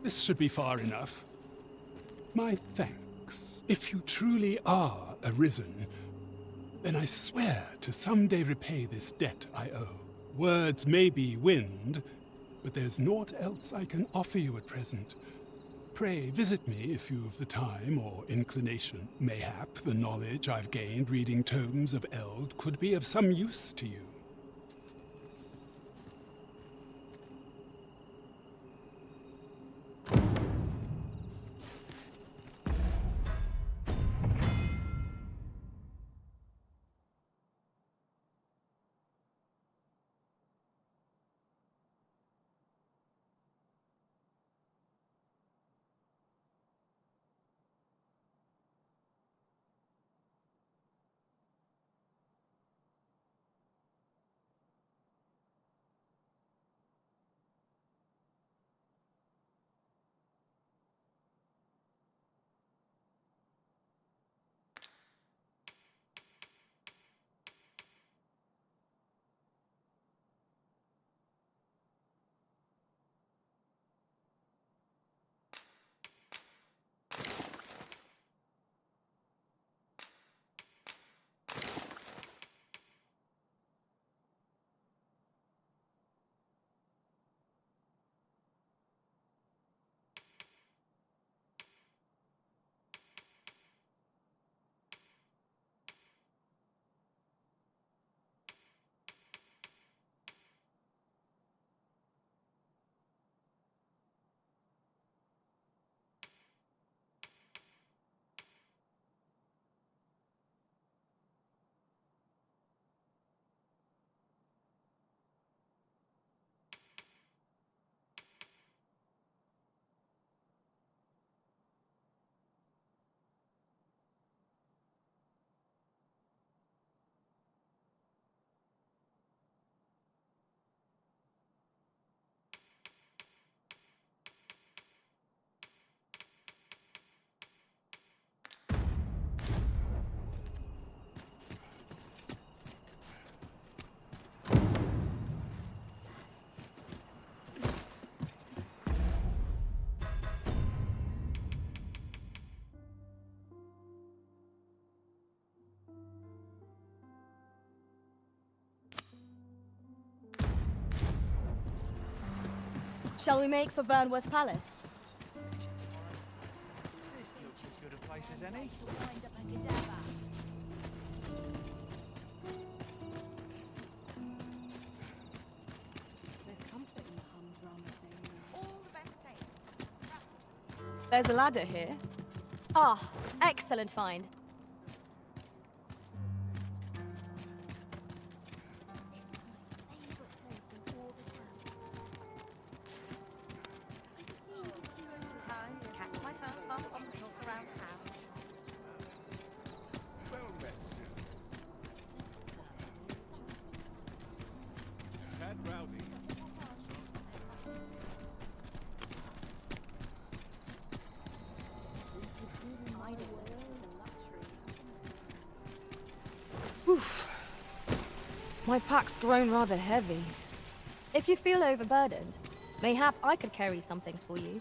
This should be far enough. My thanks. If you truly are arisen, then I swear to someday repay this debt I owe. Words may be wind, but there's naught else I can offer you at present. Pray visit me if you've the time or inclination. Mayhap the knowledge I've gained reading tomes of Eld could be of some use to you. Shall we make for Vernworth Palace? This looks as good a place as any. There's comfort in the humdrum thing. All the best taste. There's a ladder here. Ah, excellent find. Oof. My pack's grown rather heavy. If you feel overburdened, mayhap I could carry some things for you.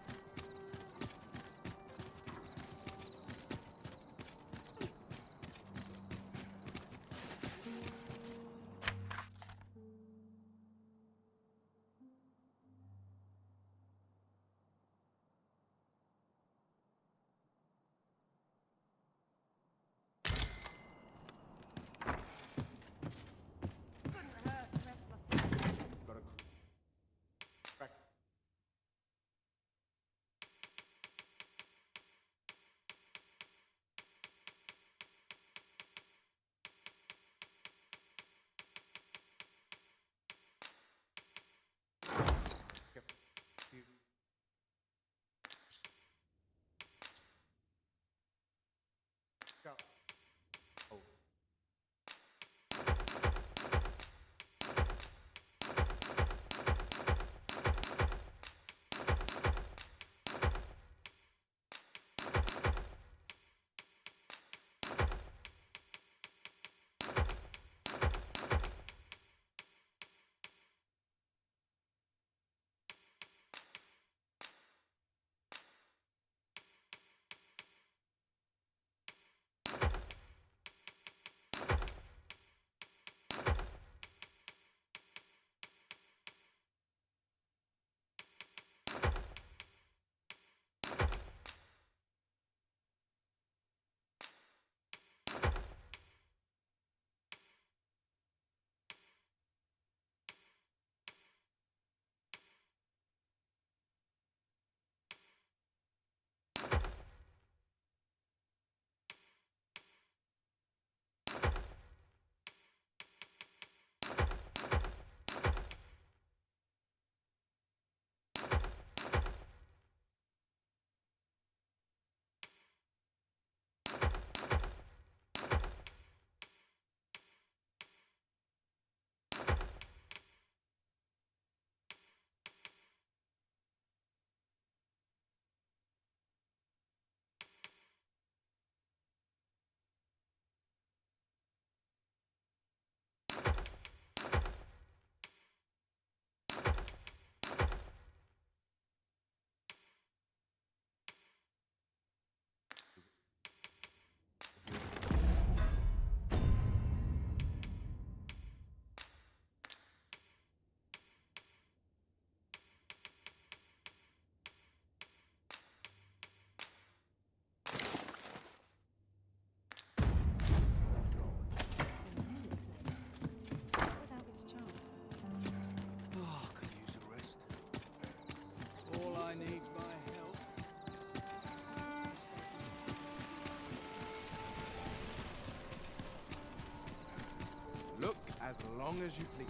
Look as long as you please.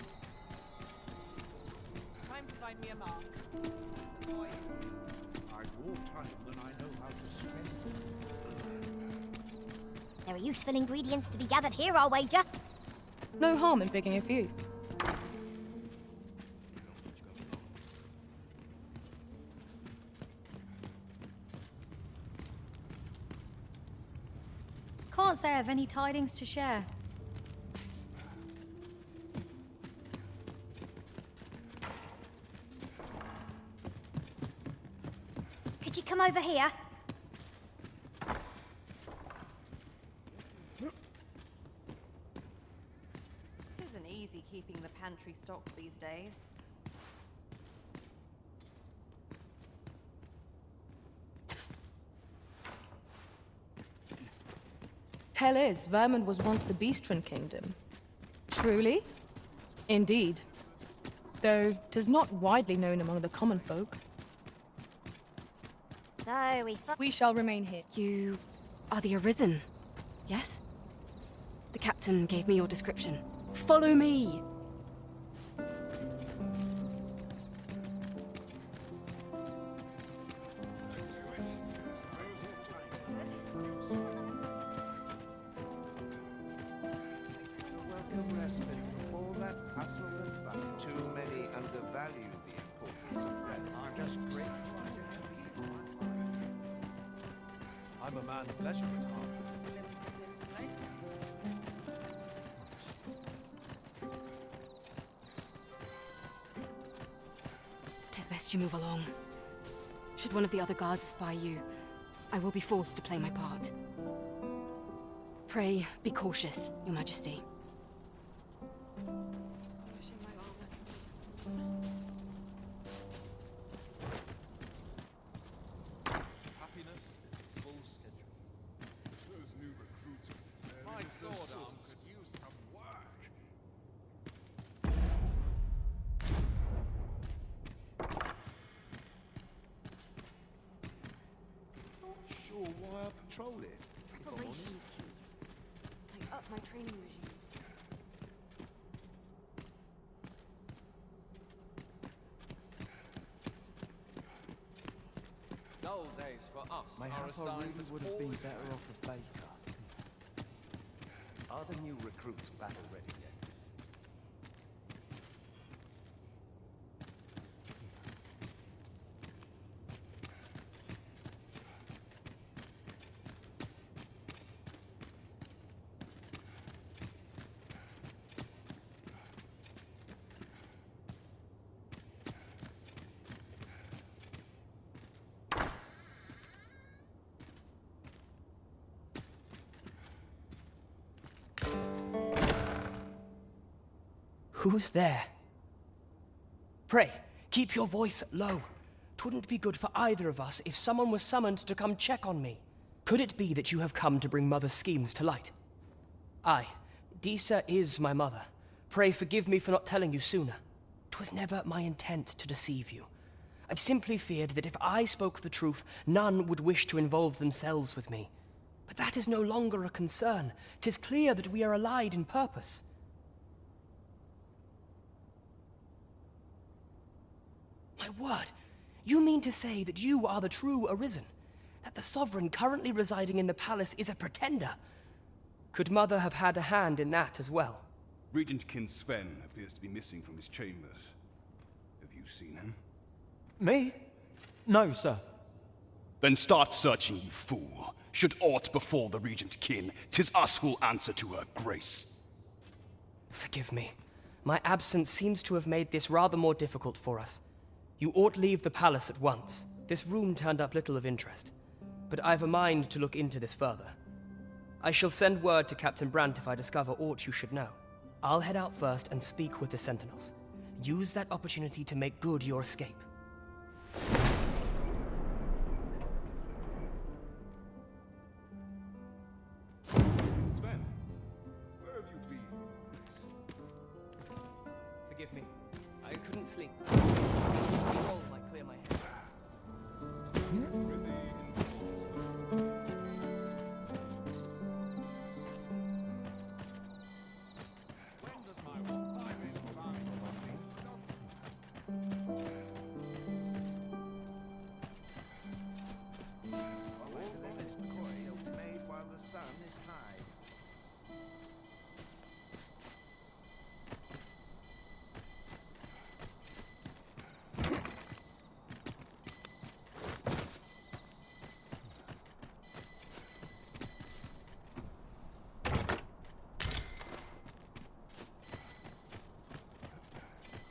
Time to find me a mark. I more time than I know how to spend. There are useful ingredients to be gathered here, I'll wager. No harm in picking a few. Can't say I've any tidings to share. Could you come over here? It isn't easy keeping the pantry stocked these days. Tell is, Vermund was once the Beastren kingdom. Truly? Indeed. Though 'tis not widely known among the common folk. So we shall remain here. You are the Arisen, yes? The captain gave me your description. Follow me! Welcome respite from all that hustle and bustle. Too many undervalue the importance of rest. I'm just grateful. I'm a man of leisure and art. best you move along. Should one of the other guards espy you, I will be forced to play my part. Pray, be cautious, Your Majesty. Happiness is a full schedule. Those new recruits. My sword arm could use some work. Not sure why I patrol it. if I'm honest. Preparation is key. I up my training regime. Dull days for us are Mayhap I assigned really as would have been always better off a baker. Are the new recruits battle ready yet? Who's there? Pray, keep your voice low. 'Twouldn't be good for either of us if someone was summoned to come check on me. Could it be that you have come to bring Mother's schemes to light? Aye, Disa is my mother. Pray forgive me for not telling you sooner. 'Twas never my intent to deceive you. I'd simply feared that if I spoke the truth, none would wish to involve themselves with me. But that is no longer a concern. 'Tis clear that we are allied in purpose. My word, you mean to say that you are the true Arisen? That the Sovereign currently residing in the palace is a pretender? Could Mother have had a hand in that as well? Regent Kin Sven appears to be missing from his chambers. Have you seen him? Me? No, sir. Then start searching, you fool. Should aught befall the Regent Kin, 'tis us who'll answer to her grace. Forgive me. My absence seems to have made this rather more difficult for us. You ought leave the palace at once. This room turned up little of interest. But I've a mind to look into this further. I shall send word to Captain Brandt if I discover aught you should know. I'll head out first and speak with the Sentinels. Use that opportunity to make good your escape. Sven, where have you been? Forgive me. I couldn't sleep. Cold might clear my head. When does my iris transfer on me? Coils made while the sun is high.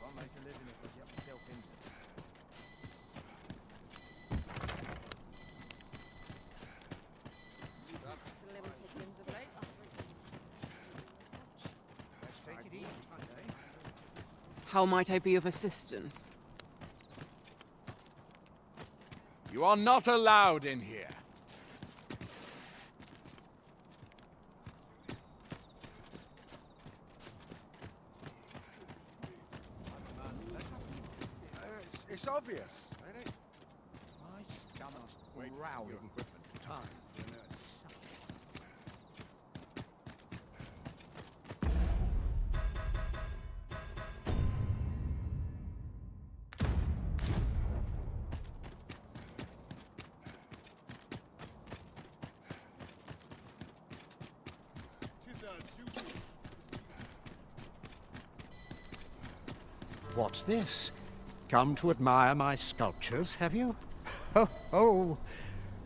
Can't make a living if I get myself injured. Let's take it easy, eh? How might I be of assistance? You are not allowed in here. It's obvious, ain't it? My stomach's growling. Time for an early supper. What's this? Come to admire my sculptures, have you? Ho, ho!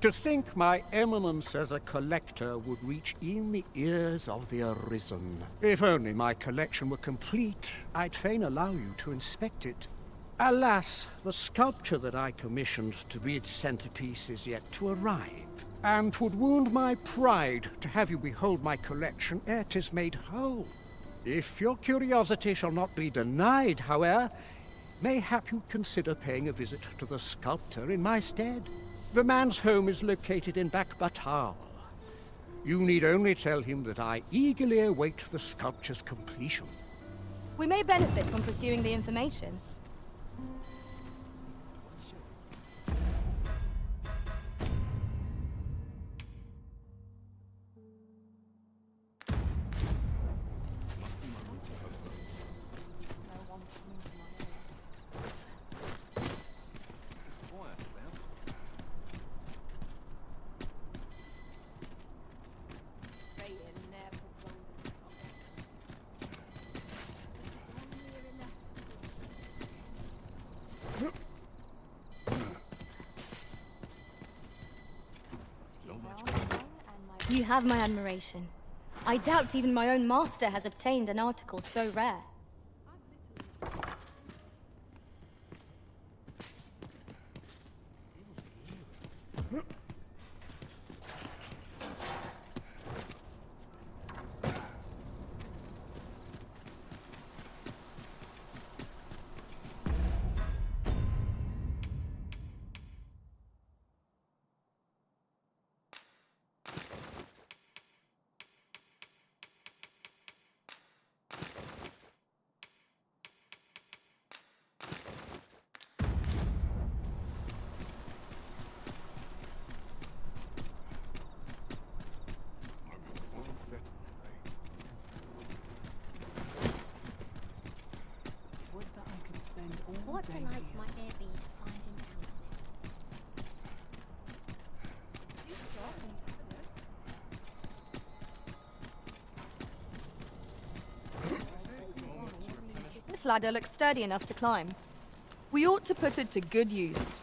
To think my eminence as a collector would reach in the ears of the Arisen. If only my collection were complete, I'd fain allow you to inspect it. Alas, the sculpture that I commissioned to be its centerpiece is yet to arrive, and 'twould wound my pride to have you behold my collection ere 'tis made whole. If your curiosity shall not be denied, however, mayhap you consider paying a visit to the sculptor in my stead. The man's home is located in Batal. You need only tell him that I eagerly await the sculpture's completion. We may benefit from pursuing the information. You have my admiration. I doubt even my own master has obtained an article so rare. What delights might there be to find in town today? This ladder looks sturdy enough to climb. We ought to put it to good use.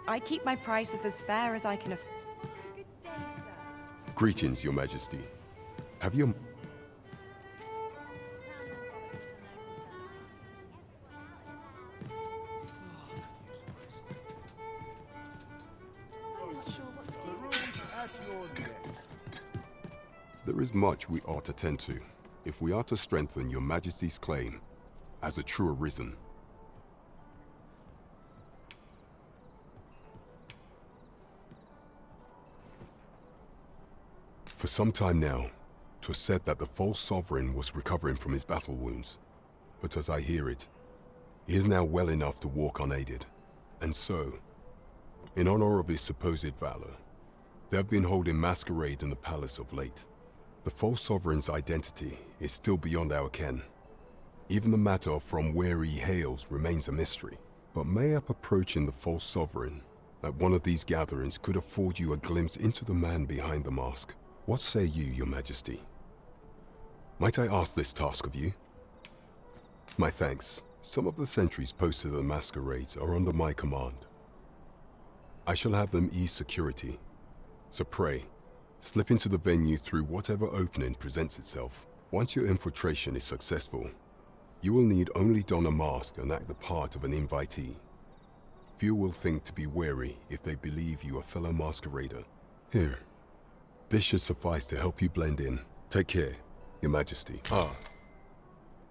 I keep my prices as fair as I can afford. Greetings, Your Majesty. Have you... I'm not sure what to do. There is much we ought to tend to, if we are to strengthen Your Majesty's claim as a true Arisen. For some time now, 'twas said that the false sovereign was recovering from his battle wounds. But as I hear it, he is now well enough to walk unaided. And so, in honor of his supposed valor, they have been holding masquerade in the palace of late. The false sovereign's identity is still beyond our ken. Even the matter of from where he hails remains a mystery. But mayhap approaching the false sovereign at one of these gatherings could afford you a glimpse into the man behind the mask. What say you, Your Majesty? Might I ask this task of you? My thanks. Some of the sentries posted at the masquerades are under my command. I shall have them ease security. So pray, slip into the venue through whatever opening presents itself. Once your infiltration is successful, you will need only don a mask and act the part of an invitee. Few will think to be wary if they believe you a fellow masquerader. Here. This should suffice to help you blend in. Take care, Your Majesty.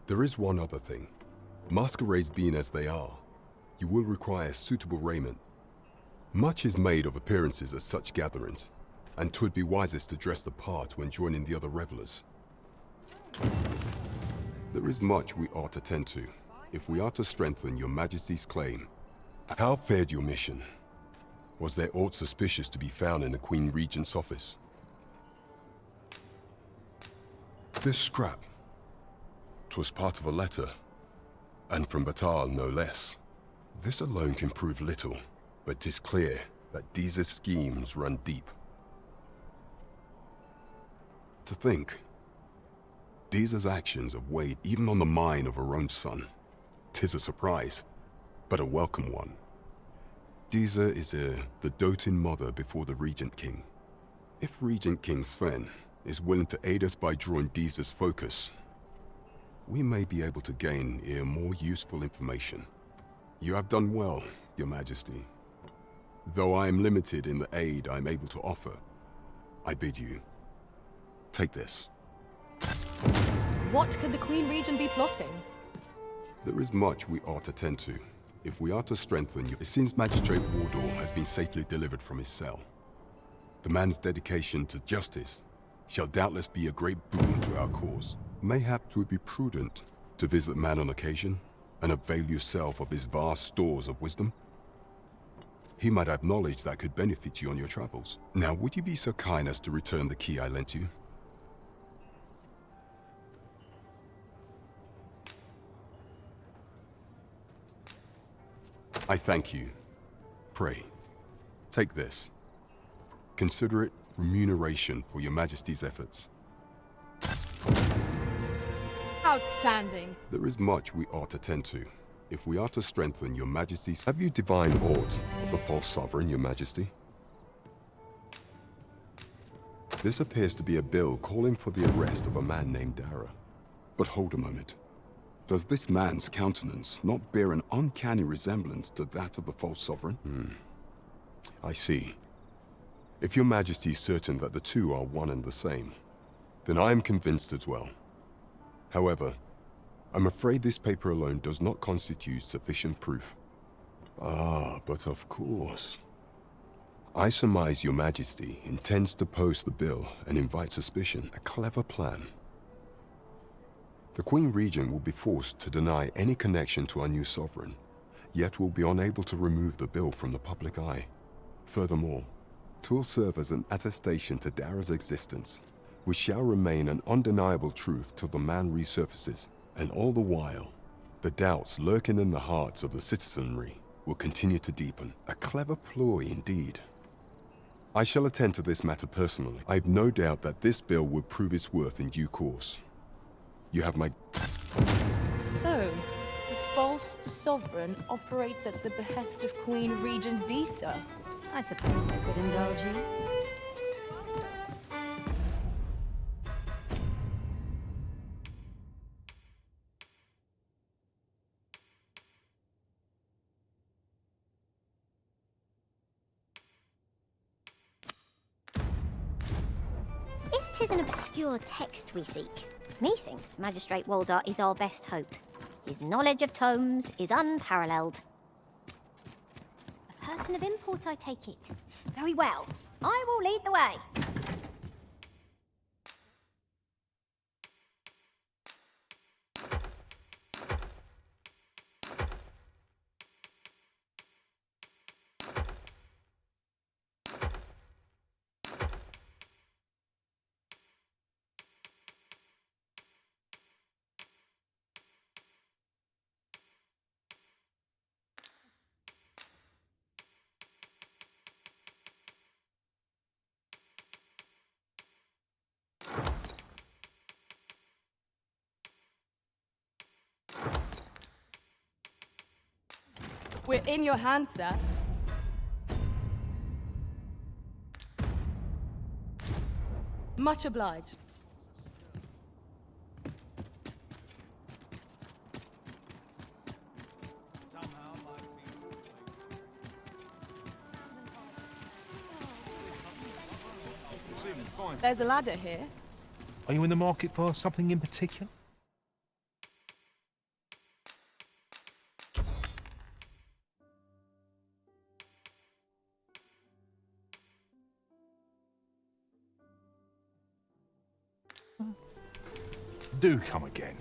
There is one other thing. Masquerades being as they are, you will require suitable raiment. Much is made of appearances at such gatherings, and 'twould be wisest to dress the part when joining the other revelers. There is much we ought to tend to, if we are to strengthen Your Majesty's claim. How fared your mission? Was there aught suspicious to be found in the Queen Regent's office? This scrap. 'Twas part of a letter, and from Batal no less. This alone can prove little, but 'tis clear that Deeza's schemes run deep. To think, Deeza's actions have weighed even on the mind of her own son. 'Tis a surprise, but a welcome one. Deeza is the doting mother before the Regent King. If Regent King Sven is willing to aid us by drawing Deeza's focus, we may be able to gain even more useful information. You have done well, Your Majesty. Though I am limited in the aid I am able to offer, I bid you, take this. What could the Queen Regent be plotting? There is much we ought to tend to. If we are to strengthen you, it seems Magistrate Wardor has been safely delivered from his cell. The man's dedication to justice shall doubtless be a great boon to our cause. Mayhap 'twould be prudent to visit the man on occasion and avail yourself of his vast stores of wisdom. He might have knowledge that could benefit you on your travels. Now, would you be so kind as to return the key I lent you? I thank you. Pray, take this. Consider it remuneration for Your Majesty's efforts. Outstanding. There is much we ought to tend to. If we are to strengthen Your Majesty's... Have you divined aught of the false sovereign, Your Majesty? This appears to be a bill calling for the arrest of a man named Dara. But hold a moment. Does this man's countenance not bear an uncanny resemblance to that of the false sovereign? I see. If Your Majesty is certain that the two are one and the same, then I am convinced as well. However, I'm afraid this paper alone does not constitute sufficient proof. Ah, but of course. I surmise Your Majesty intends to post the bill and invite suspicion. A clever plan. The Queen Regent will be forced to deny any connection to our new sovereign, yet will be unable to remove the bill from the public eye. Furthermore, 'twill serve as an attestation to Dara's existence, which shall remain an undeniable truth till the man resurfaces. And all the while, the doubts lurking in the hearts of the citizenry will continue to deepen. A clever ploy indeed. I shall attend to this matter personally. I have no doubt that this bill will prove its worth in due course. You have my... So, the false sovereign operates at the behest of Queen Regent Deeza. I suppose I could indulge you. If 'tis an obscure text we seek, methinks Magistrate Waldar is our best hope. His knowledge of tomes is unparalleled. A person of import, I take it. Very well. I will lead the way. We're in your hands, sir. Much obliged. There's a ladder here. Are you in the market for something in particular? Do come again.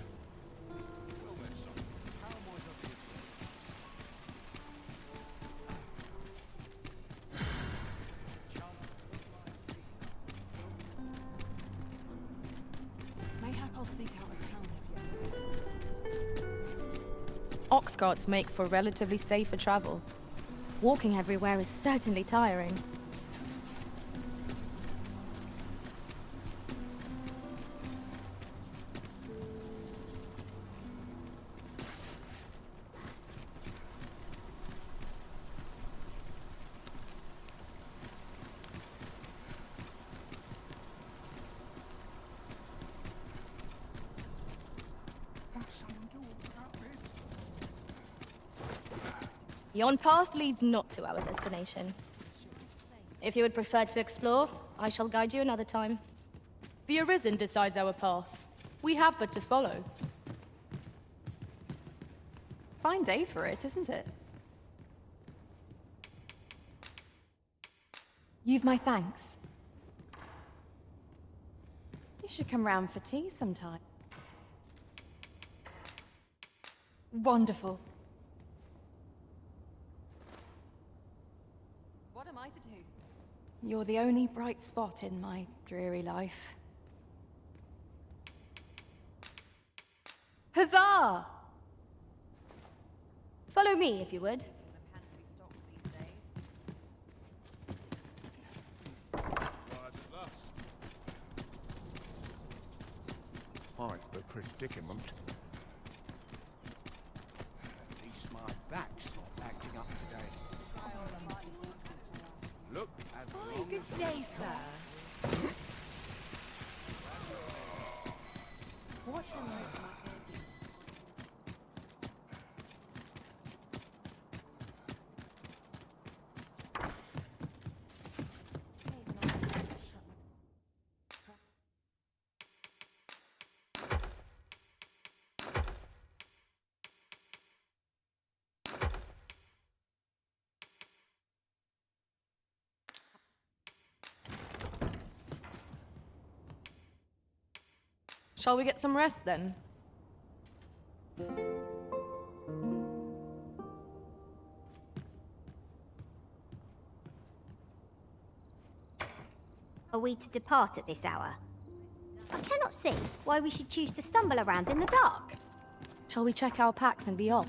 Mayhap I'll seek out a town if you... Ox carts make for relatively safer travel. Walking everywhere is certainly tiring. Yon path leads not to our destination. If you would prefer to explore, I shall guide you another time. The Arisen decides our path. We have but to follow. Fine day for it, isn't it? You've my thanks. You should come round for tea sometime. Wonderful. What am I to do? You're the only bright spot in my dreary life. Huzzah! Follow me, if you would. Quite the predicament. At least my back's not acting up today. Look as Hi, good day, sir. What delights my Shall we get some rest, then? Are we to depart at this hour? I cannot see why we should choose to stumble around in the dark. Shall we check our packs and be off?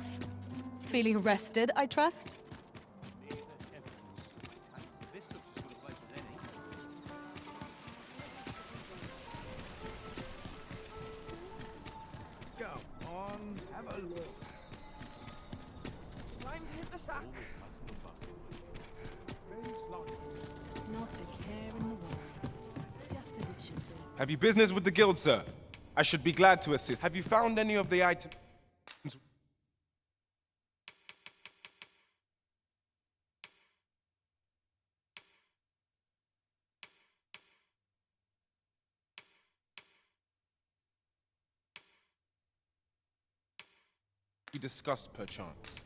Feeling rested, I trust? This looks as good a place as any. Come on, have a look. Time to hit the sack. Not a care in the world. Just as it should be. Have you business with the guild, sir? I should be glad to assist. Have you found any of the items? We discussed perchance.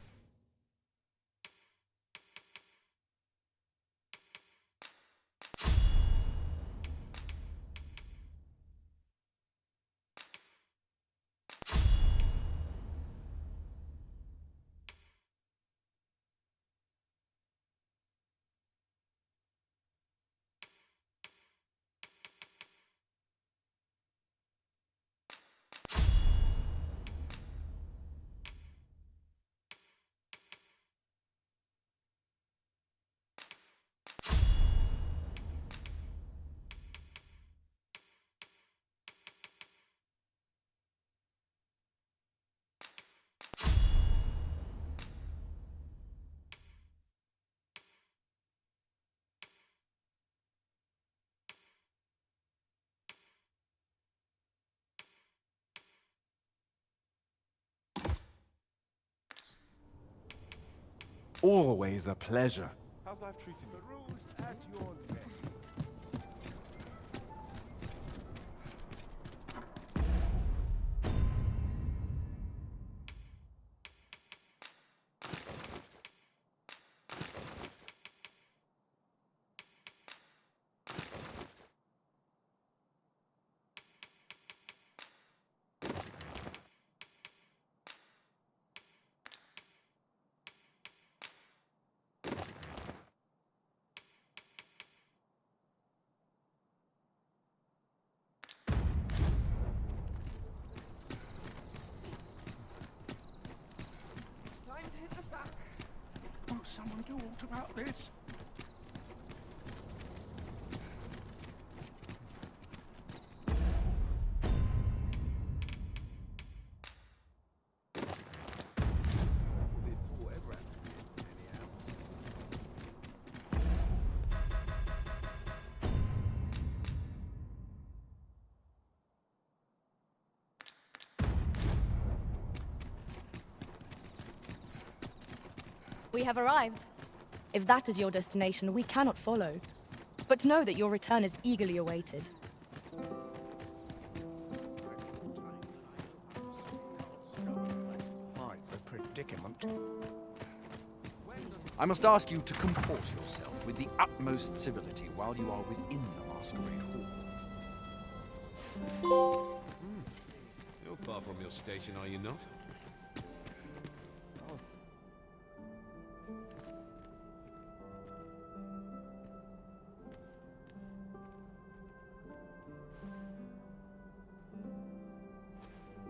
Always a pleasure. How's life treating you? The rules at your neck. Time to hit the sack. Won't someone do aught about this? We have arrived. If that is your destination, we cannot follow. But know that your return is eagerly awaited. Quite the predicament. I must ask you to comport yourself with the utmost civility while you are within the masquerade hall. You're far from your station, are you not?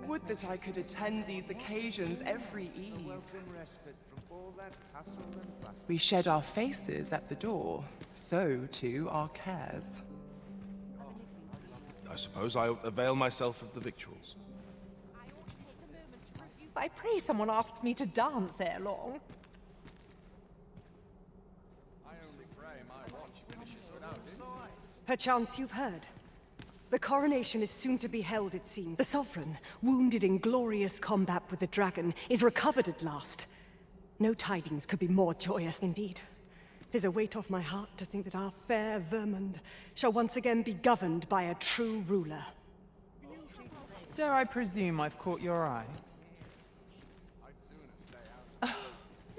Would that I could attend these occasions every eve. We shed our faces at the door, so too our cares. I suppose I'll avail myself of the victuals. I pray someone asks me to dance ere long. I only pray my watch finishes without it. Perchance you've heard. The coronation is soon to be held, it seems. The Sovereign, wounded in glorious combat with the dragon, is recovered at last. No tidings could be more joyous indeed. 'Tis a weight off my heart to think that our fair Vermund shall once again be governed by a true ruler. Dare I presume I've caught your eye?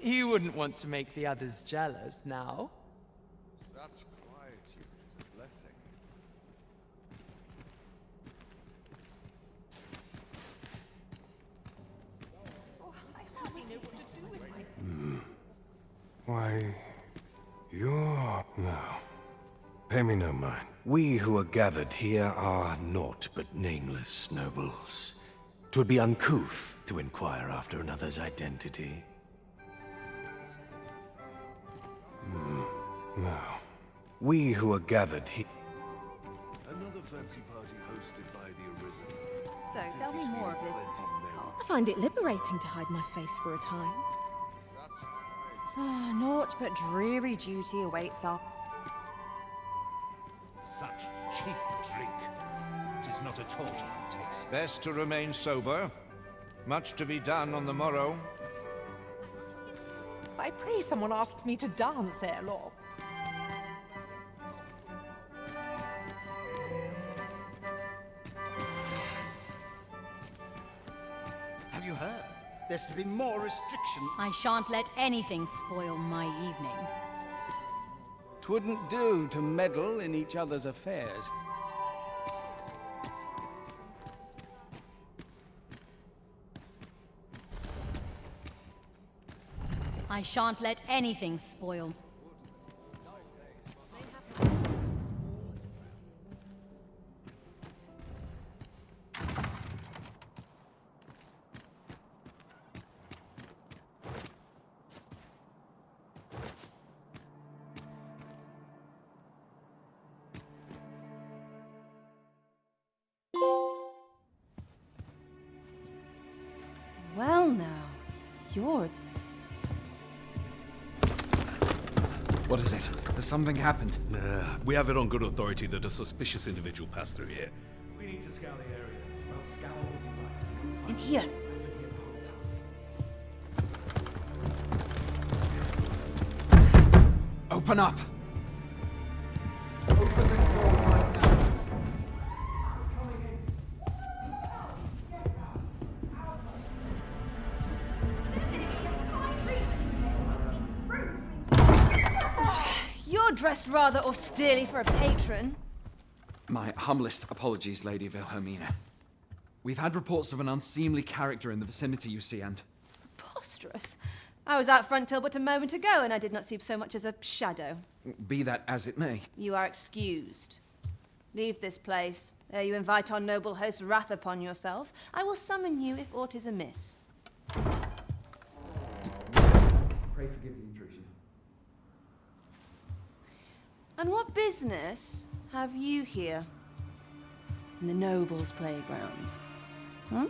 You wouldn't want to make the others jealous now. Such quietude is a blessing. Why, you're... No. Pay me no mind. We who are gathered here are naught but nameless nobles. 'Twould be uncouth to inquire after another's identity. No. We who are gathered here... Another fancy party hosted by the Arisen. So, tell me more of this. I find it liberating to hide my face for a time. Naught but dreary duty awaits our... Such cheap drink. It is not at all to my taste. Best to remain sober. Much to be done on the morrow. I pray someone asks me to dance ere long. Have you heard? There's to be more restriction. I shan't let anything spoil my evening. 'Twouldn't do to meddle in each other's affairs. I shan't let anything spoil. Well now, you're... What is it? Has something happened? We have it on good authority that a suspicious individual passed through here. We need to scour the area. Well, scour all In here. Open up! Open this door right now. You're dressed rather austerely for a patron. My humblest apologies, Lady Wilhelmina. We've had reports of an unseemly character in the vicinity, you see, and... Preposterous. I was out front till but a moment ago, and I did not see so much as a shadow. Be that as it may. You are excused. Leave this place, ere you invite our noble host's wrath upon yourself. I will summon you if aught is amiss. Pray forgive the intrusion. And what business have you here? In the nobles' playground? Hmm?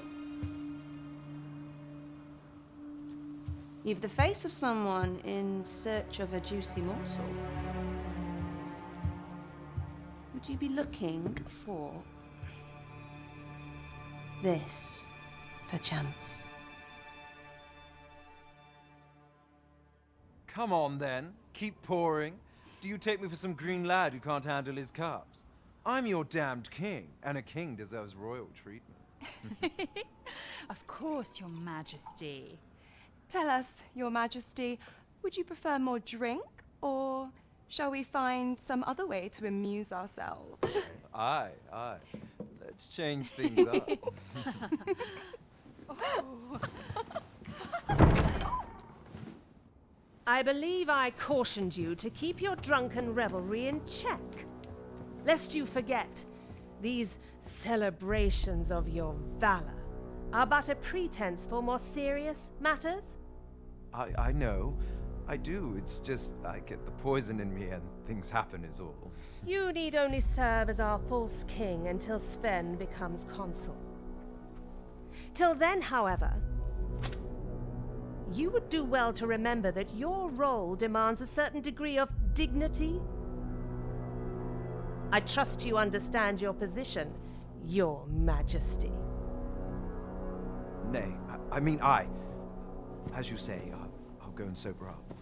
You've the face of someone in search of a juicy morsel. Would you be looking for this, perchance? Come on, then. Keep pouring. Do you take me for some green lad who can't handle his cups? I'm your damned king, and a king deserves royal treatment. Of course, Your Majesty. Tell us, Your Majesty, would you prefer more drink, or shall we find some other way to amuse ourselves? Aye. Let's change things up. I believe I cautioned you to keep your drunken revelry in check. Lest you forget, these celebrations of your valor are but a pretense for more serious matters. I know. I do. It's just I get the poison in me and things happen is all. You need only serve as our false king until Sven becomes consul. Till then, however, you would do well to remember that your role demands a certain degree of dignity. I trust you understand your position, Your Majesty. Nay, I mean I. As you say, I'll go and sober up.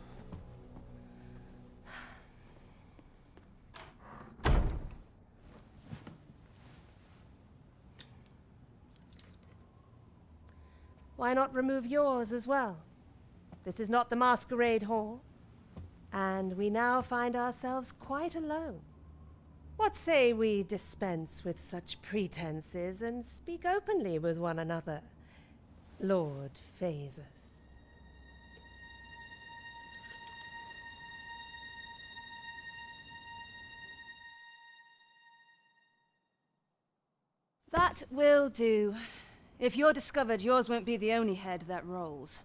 Why not remove yours as well? This is not the masquerade hall, and we now find ourselves quite alone. What say we dispense with such pretenses and speak openly with one another, Lord Phasus? That will do. If you're discovered, yours won't be the only head that rolls.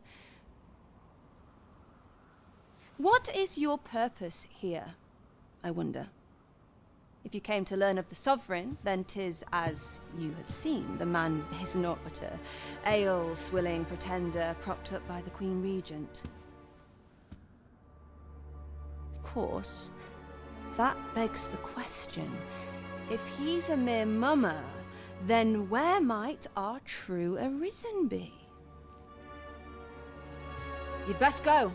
What is your purpose here, I wonder? If you came to learn of the Sovereign, then 'tis as you have seen. The man is naught but a ale-swilling pretender propped up by the Queen Regent. Of course, that begs the question. If he's a mere mummer, then where might our true Arisen be? You'd best go.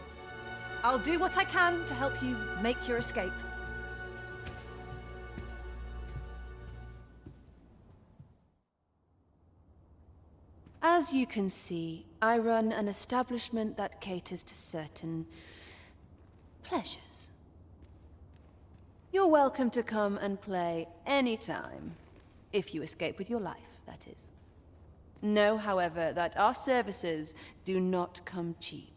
I'll do what I can to help you make your escape. As you can see, I run an establishment that caters to certain pleasures. You're welcome to come and play anytime. If you escape with your life, that is. Know, however, that our services do not come cheap.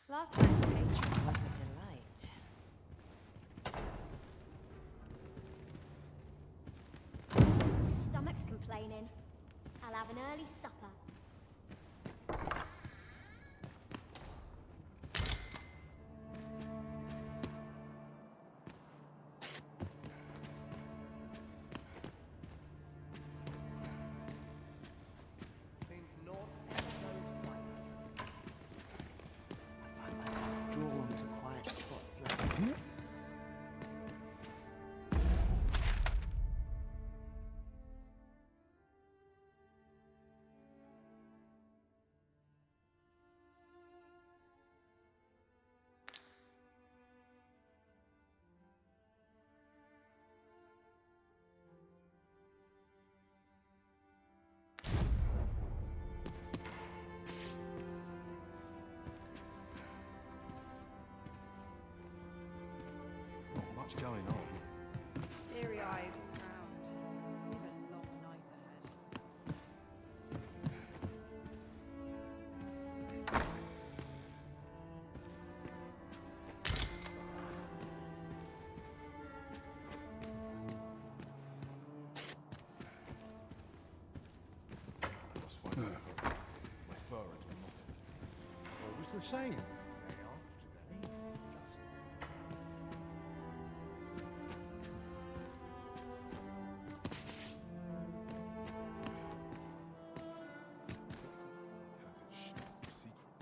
Last night's patron was a delight. Stomach's complaining. I'll have an early supper. Seems not ever goes quiet. I find myself drawn to quiet spots like this. Not much going on. Leery eyes all round. We've a long night ahead. My fur has been knotted. Always the same. They are today. Has it shared secrets?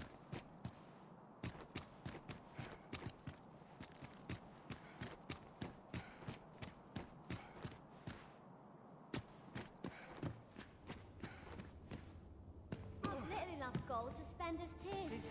Not little enough gold to spend as tears.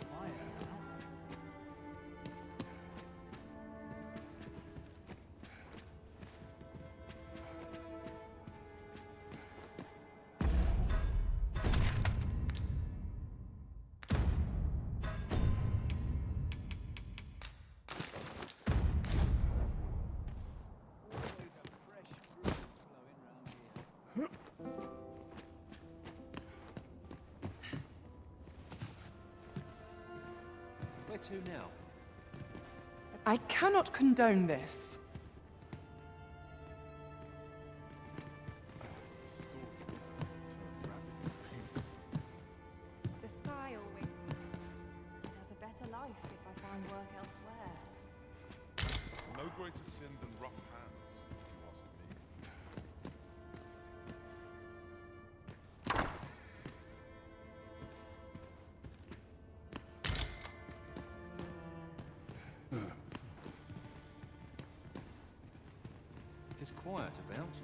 Where to now? I cannot condone this. The sky always I'd have a better life if I find work elsewhere. No greater sin than rough hands, if you ask me. It is quiet about.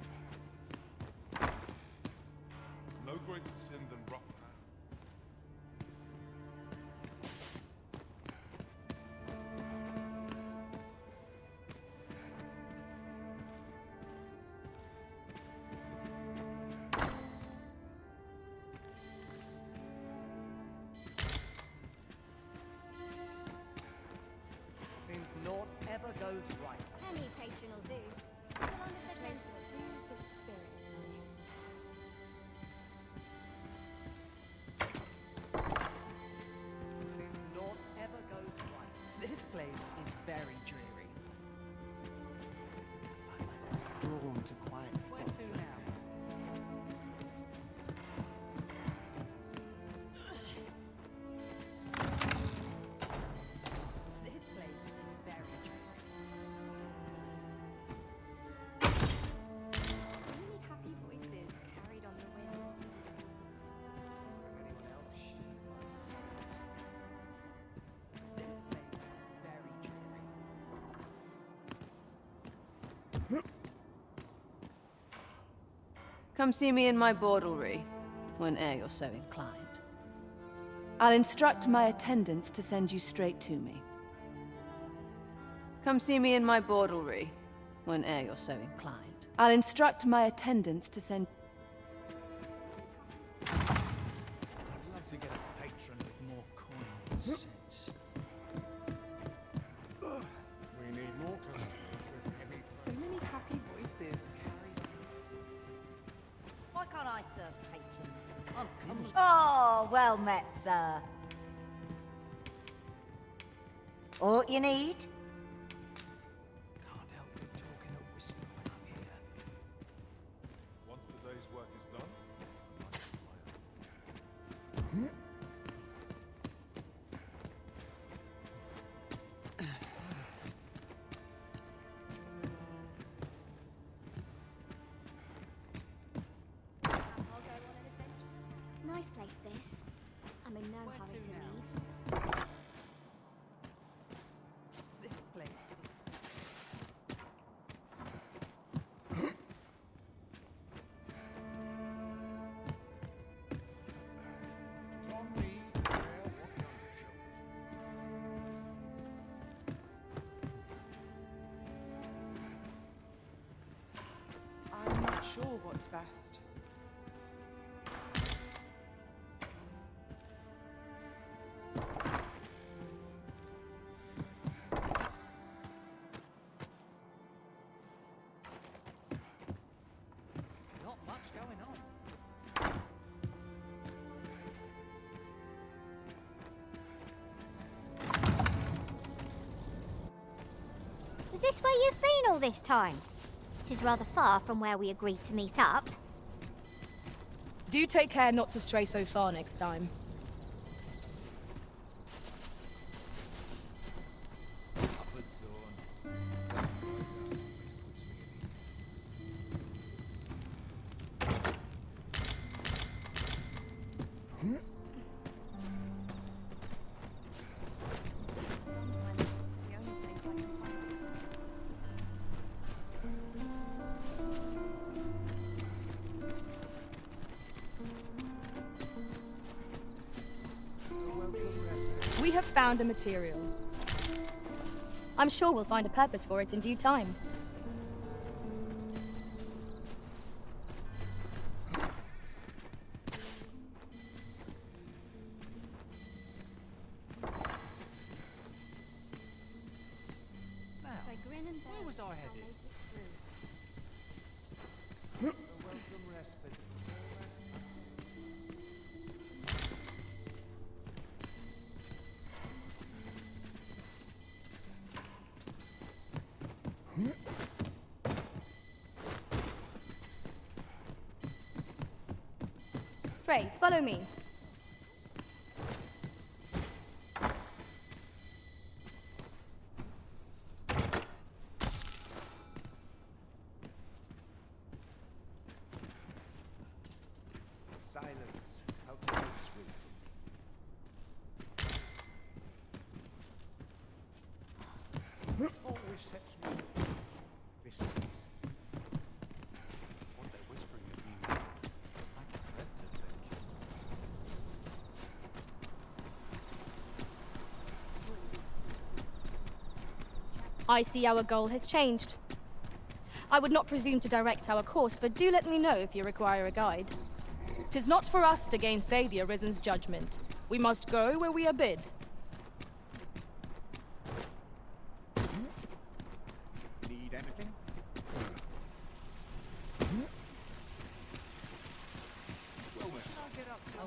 No greater sin than rough hands. Seems naught ever goes right. Any patron will do. So long as the rent the spirit. Seems naught ever goes right. This place is very dreary. I find myself drawn to quiet Where spots to like now? This place is very dreary. Many happy voices carried on the wind. If anyone else shares my This place is very dreary. Come see me in my bordlery, whene'er you're so inclined. I'll instruct my attendants to send you straight to me. Come see me in my bordlery, whene'er you're so inclined. I'll instruct my attendants to send... I'd love to get a patron with more coin sense. We need more customers with heavy. So many happy voices carried on. Why can't I serve patrons? Oh, well met, sir. Aught you need? Can't help but talk in a whisper when I'm here. Once the day's work is done, I'll go on an adventure. Nice place, this. I'm in no hurry to leave. This place I'm not sure what's best. Not much going on. Is this where you've been all this time? It is rather far from where we agreed to meet up. Do take care not to stray so far next time. We have found a material. I'm sure we'll find a purpose for it in due time. Now, where was I headed? A welcome respite. Frey, follow me. Silence cultivates wisdom. Always sets me this place. What they're whispering of me, I dread to think. I see our goal has changed. I would not presume to direct our course, but do let me know if you require a guide. 'Tis not for us to gainsay the Arisen's judgment. We must go where we are bid. Need anything? Well, what should I get up to?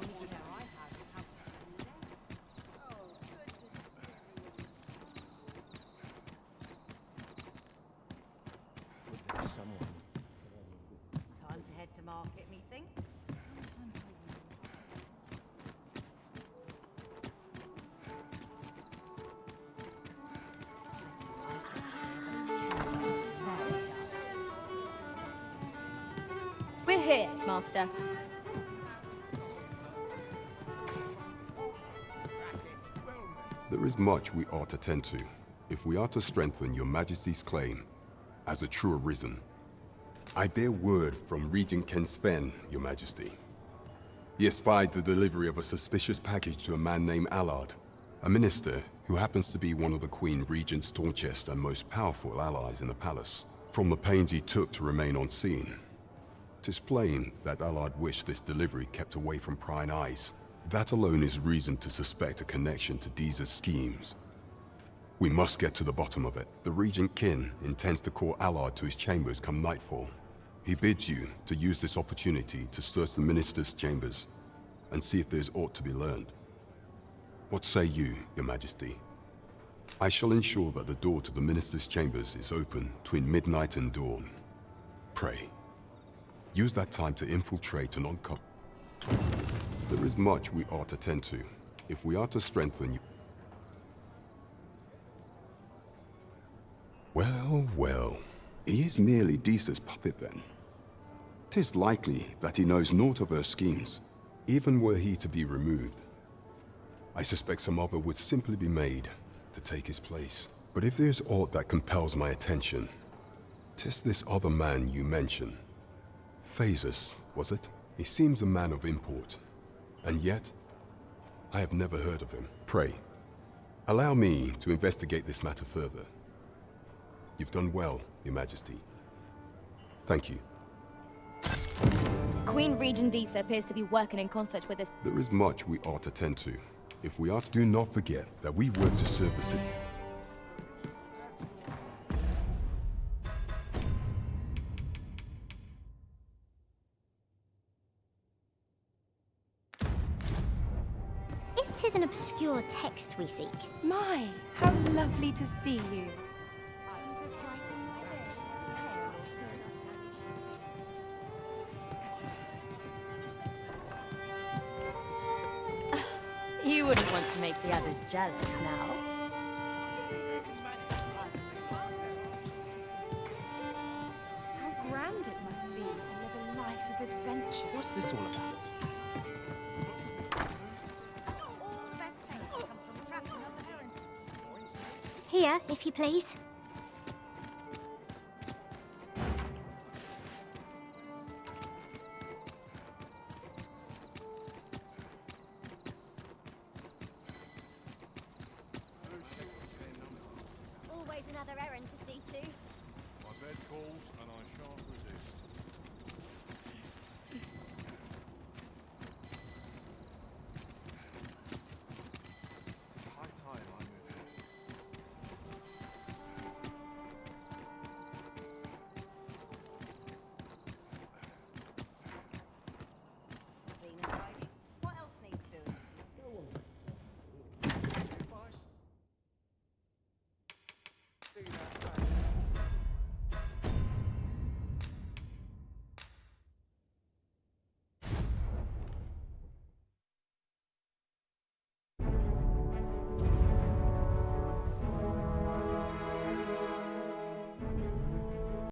Someone. Time to head to market, methinks. We're here, Master. There is much we ought to tend to, if we are to strengthen your Majesty's claim as a true Arisen. I bear word from Regent Ken Sven, your Majesty. He espied the delivery of a suspicious package to a man named Allard, a minister who happens to be one of the Queen Regent's staunchest and most powerful allies in the palace. From the pains he took to remain on scene, 'tis plain that Allard wished this delivery kept away from prying eyes. That alone is reason to suspect a connection to Deeza's schemes. We must get to the bottom of it. The Regent Kin intends to call Allard to his chambers come nightfall. He bids you to use this opportunity to search the minister's chambers and see if there's aught to be learned. What say you, your Majesty? I shall ensure that the door to the minister's chambers is open between midnight and dawn. Pray, use that time to infiltrate and uncover. There is much we ought to tend to, if we are to strengthen you. Well, well, he is merely Deeza's puppet then. 'Tis likely that he knows naught of her schemes, even were he to be removed. I suspect some other would simply be made to take his place. But if there's aught that compels my attention, 'tis this other man you mention. Phasus, was it? He seems a man of import, and yet I have never heard of him. Pray, allow me to investigate this matter further. You've done well, Your Majesty. Thank you. Queen Regent Deesa appears to be working in concert with us. There is much we ought to tend to. If we are to do not forget that we work to serve the city. If 'tis an obscure text we seek. My, how lovely to see you. wouldn't want to make the others jealous now. How grand it must be to live a life of adventure. What's this all about? All the best tales come from traps and other errands. Here, if you please. Always another errand to see to. My bed calls and I shan't resist. It's high time I move in. Clean and tidy. What else needs doing? Do that.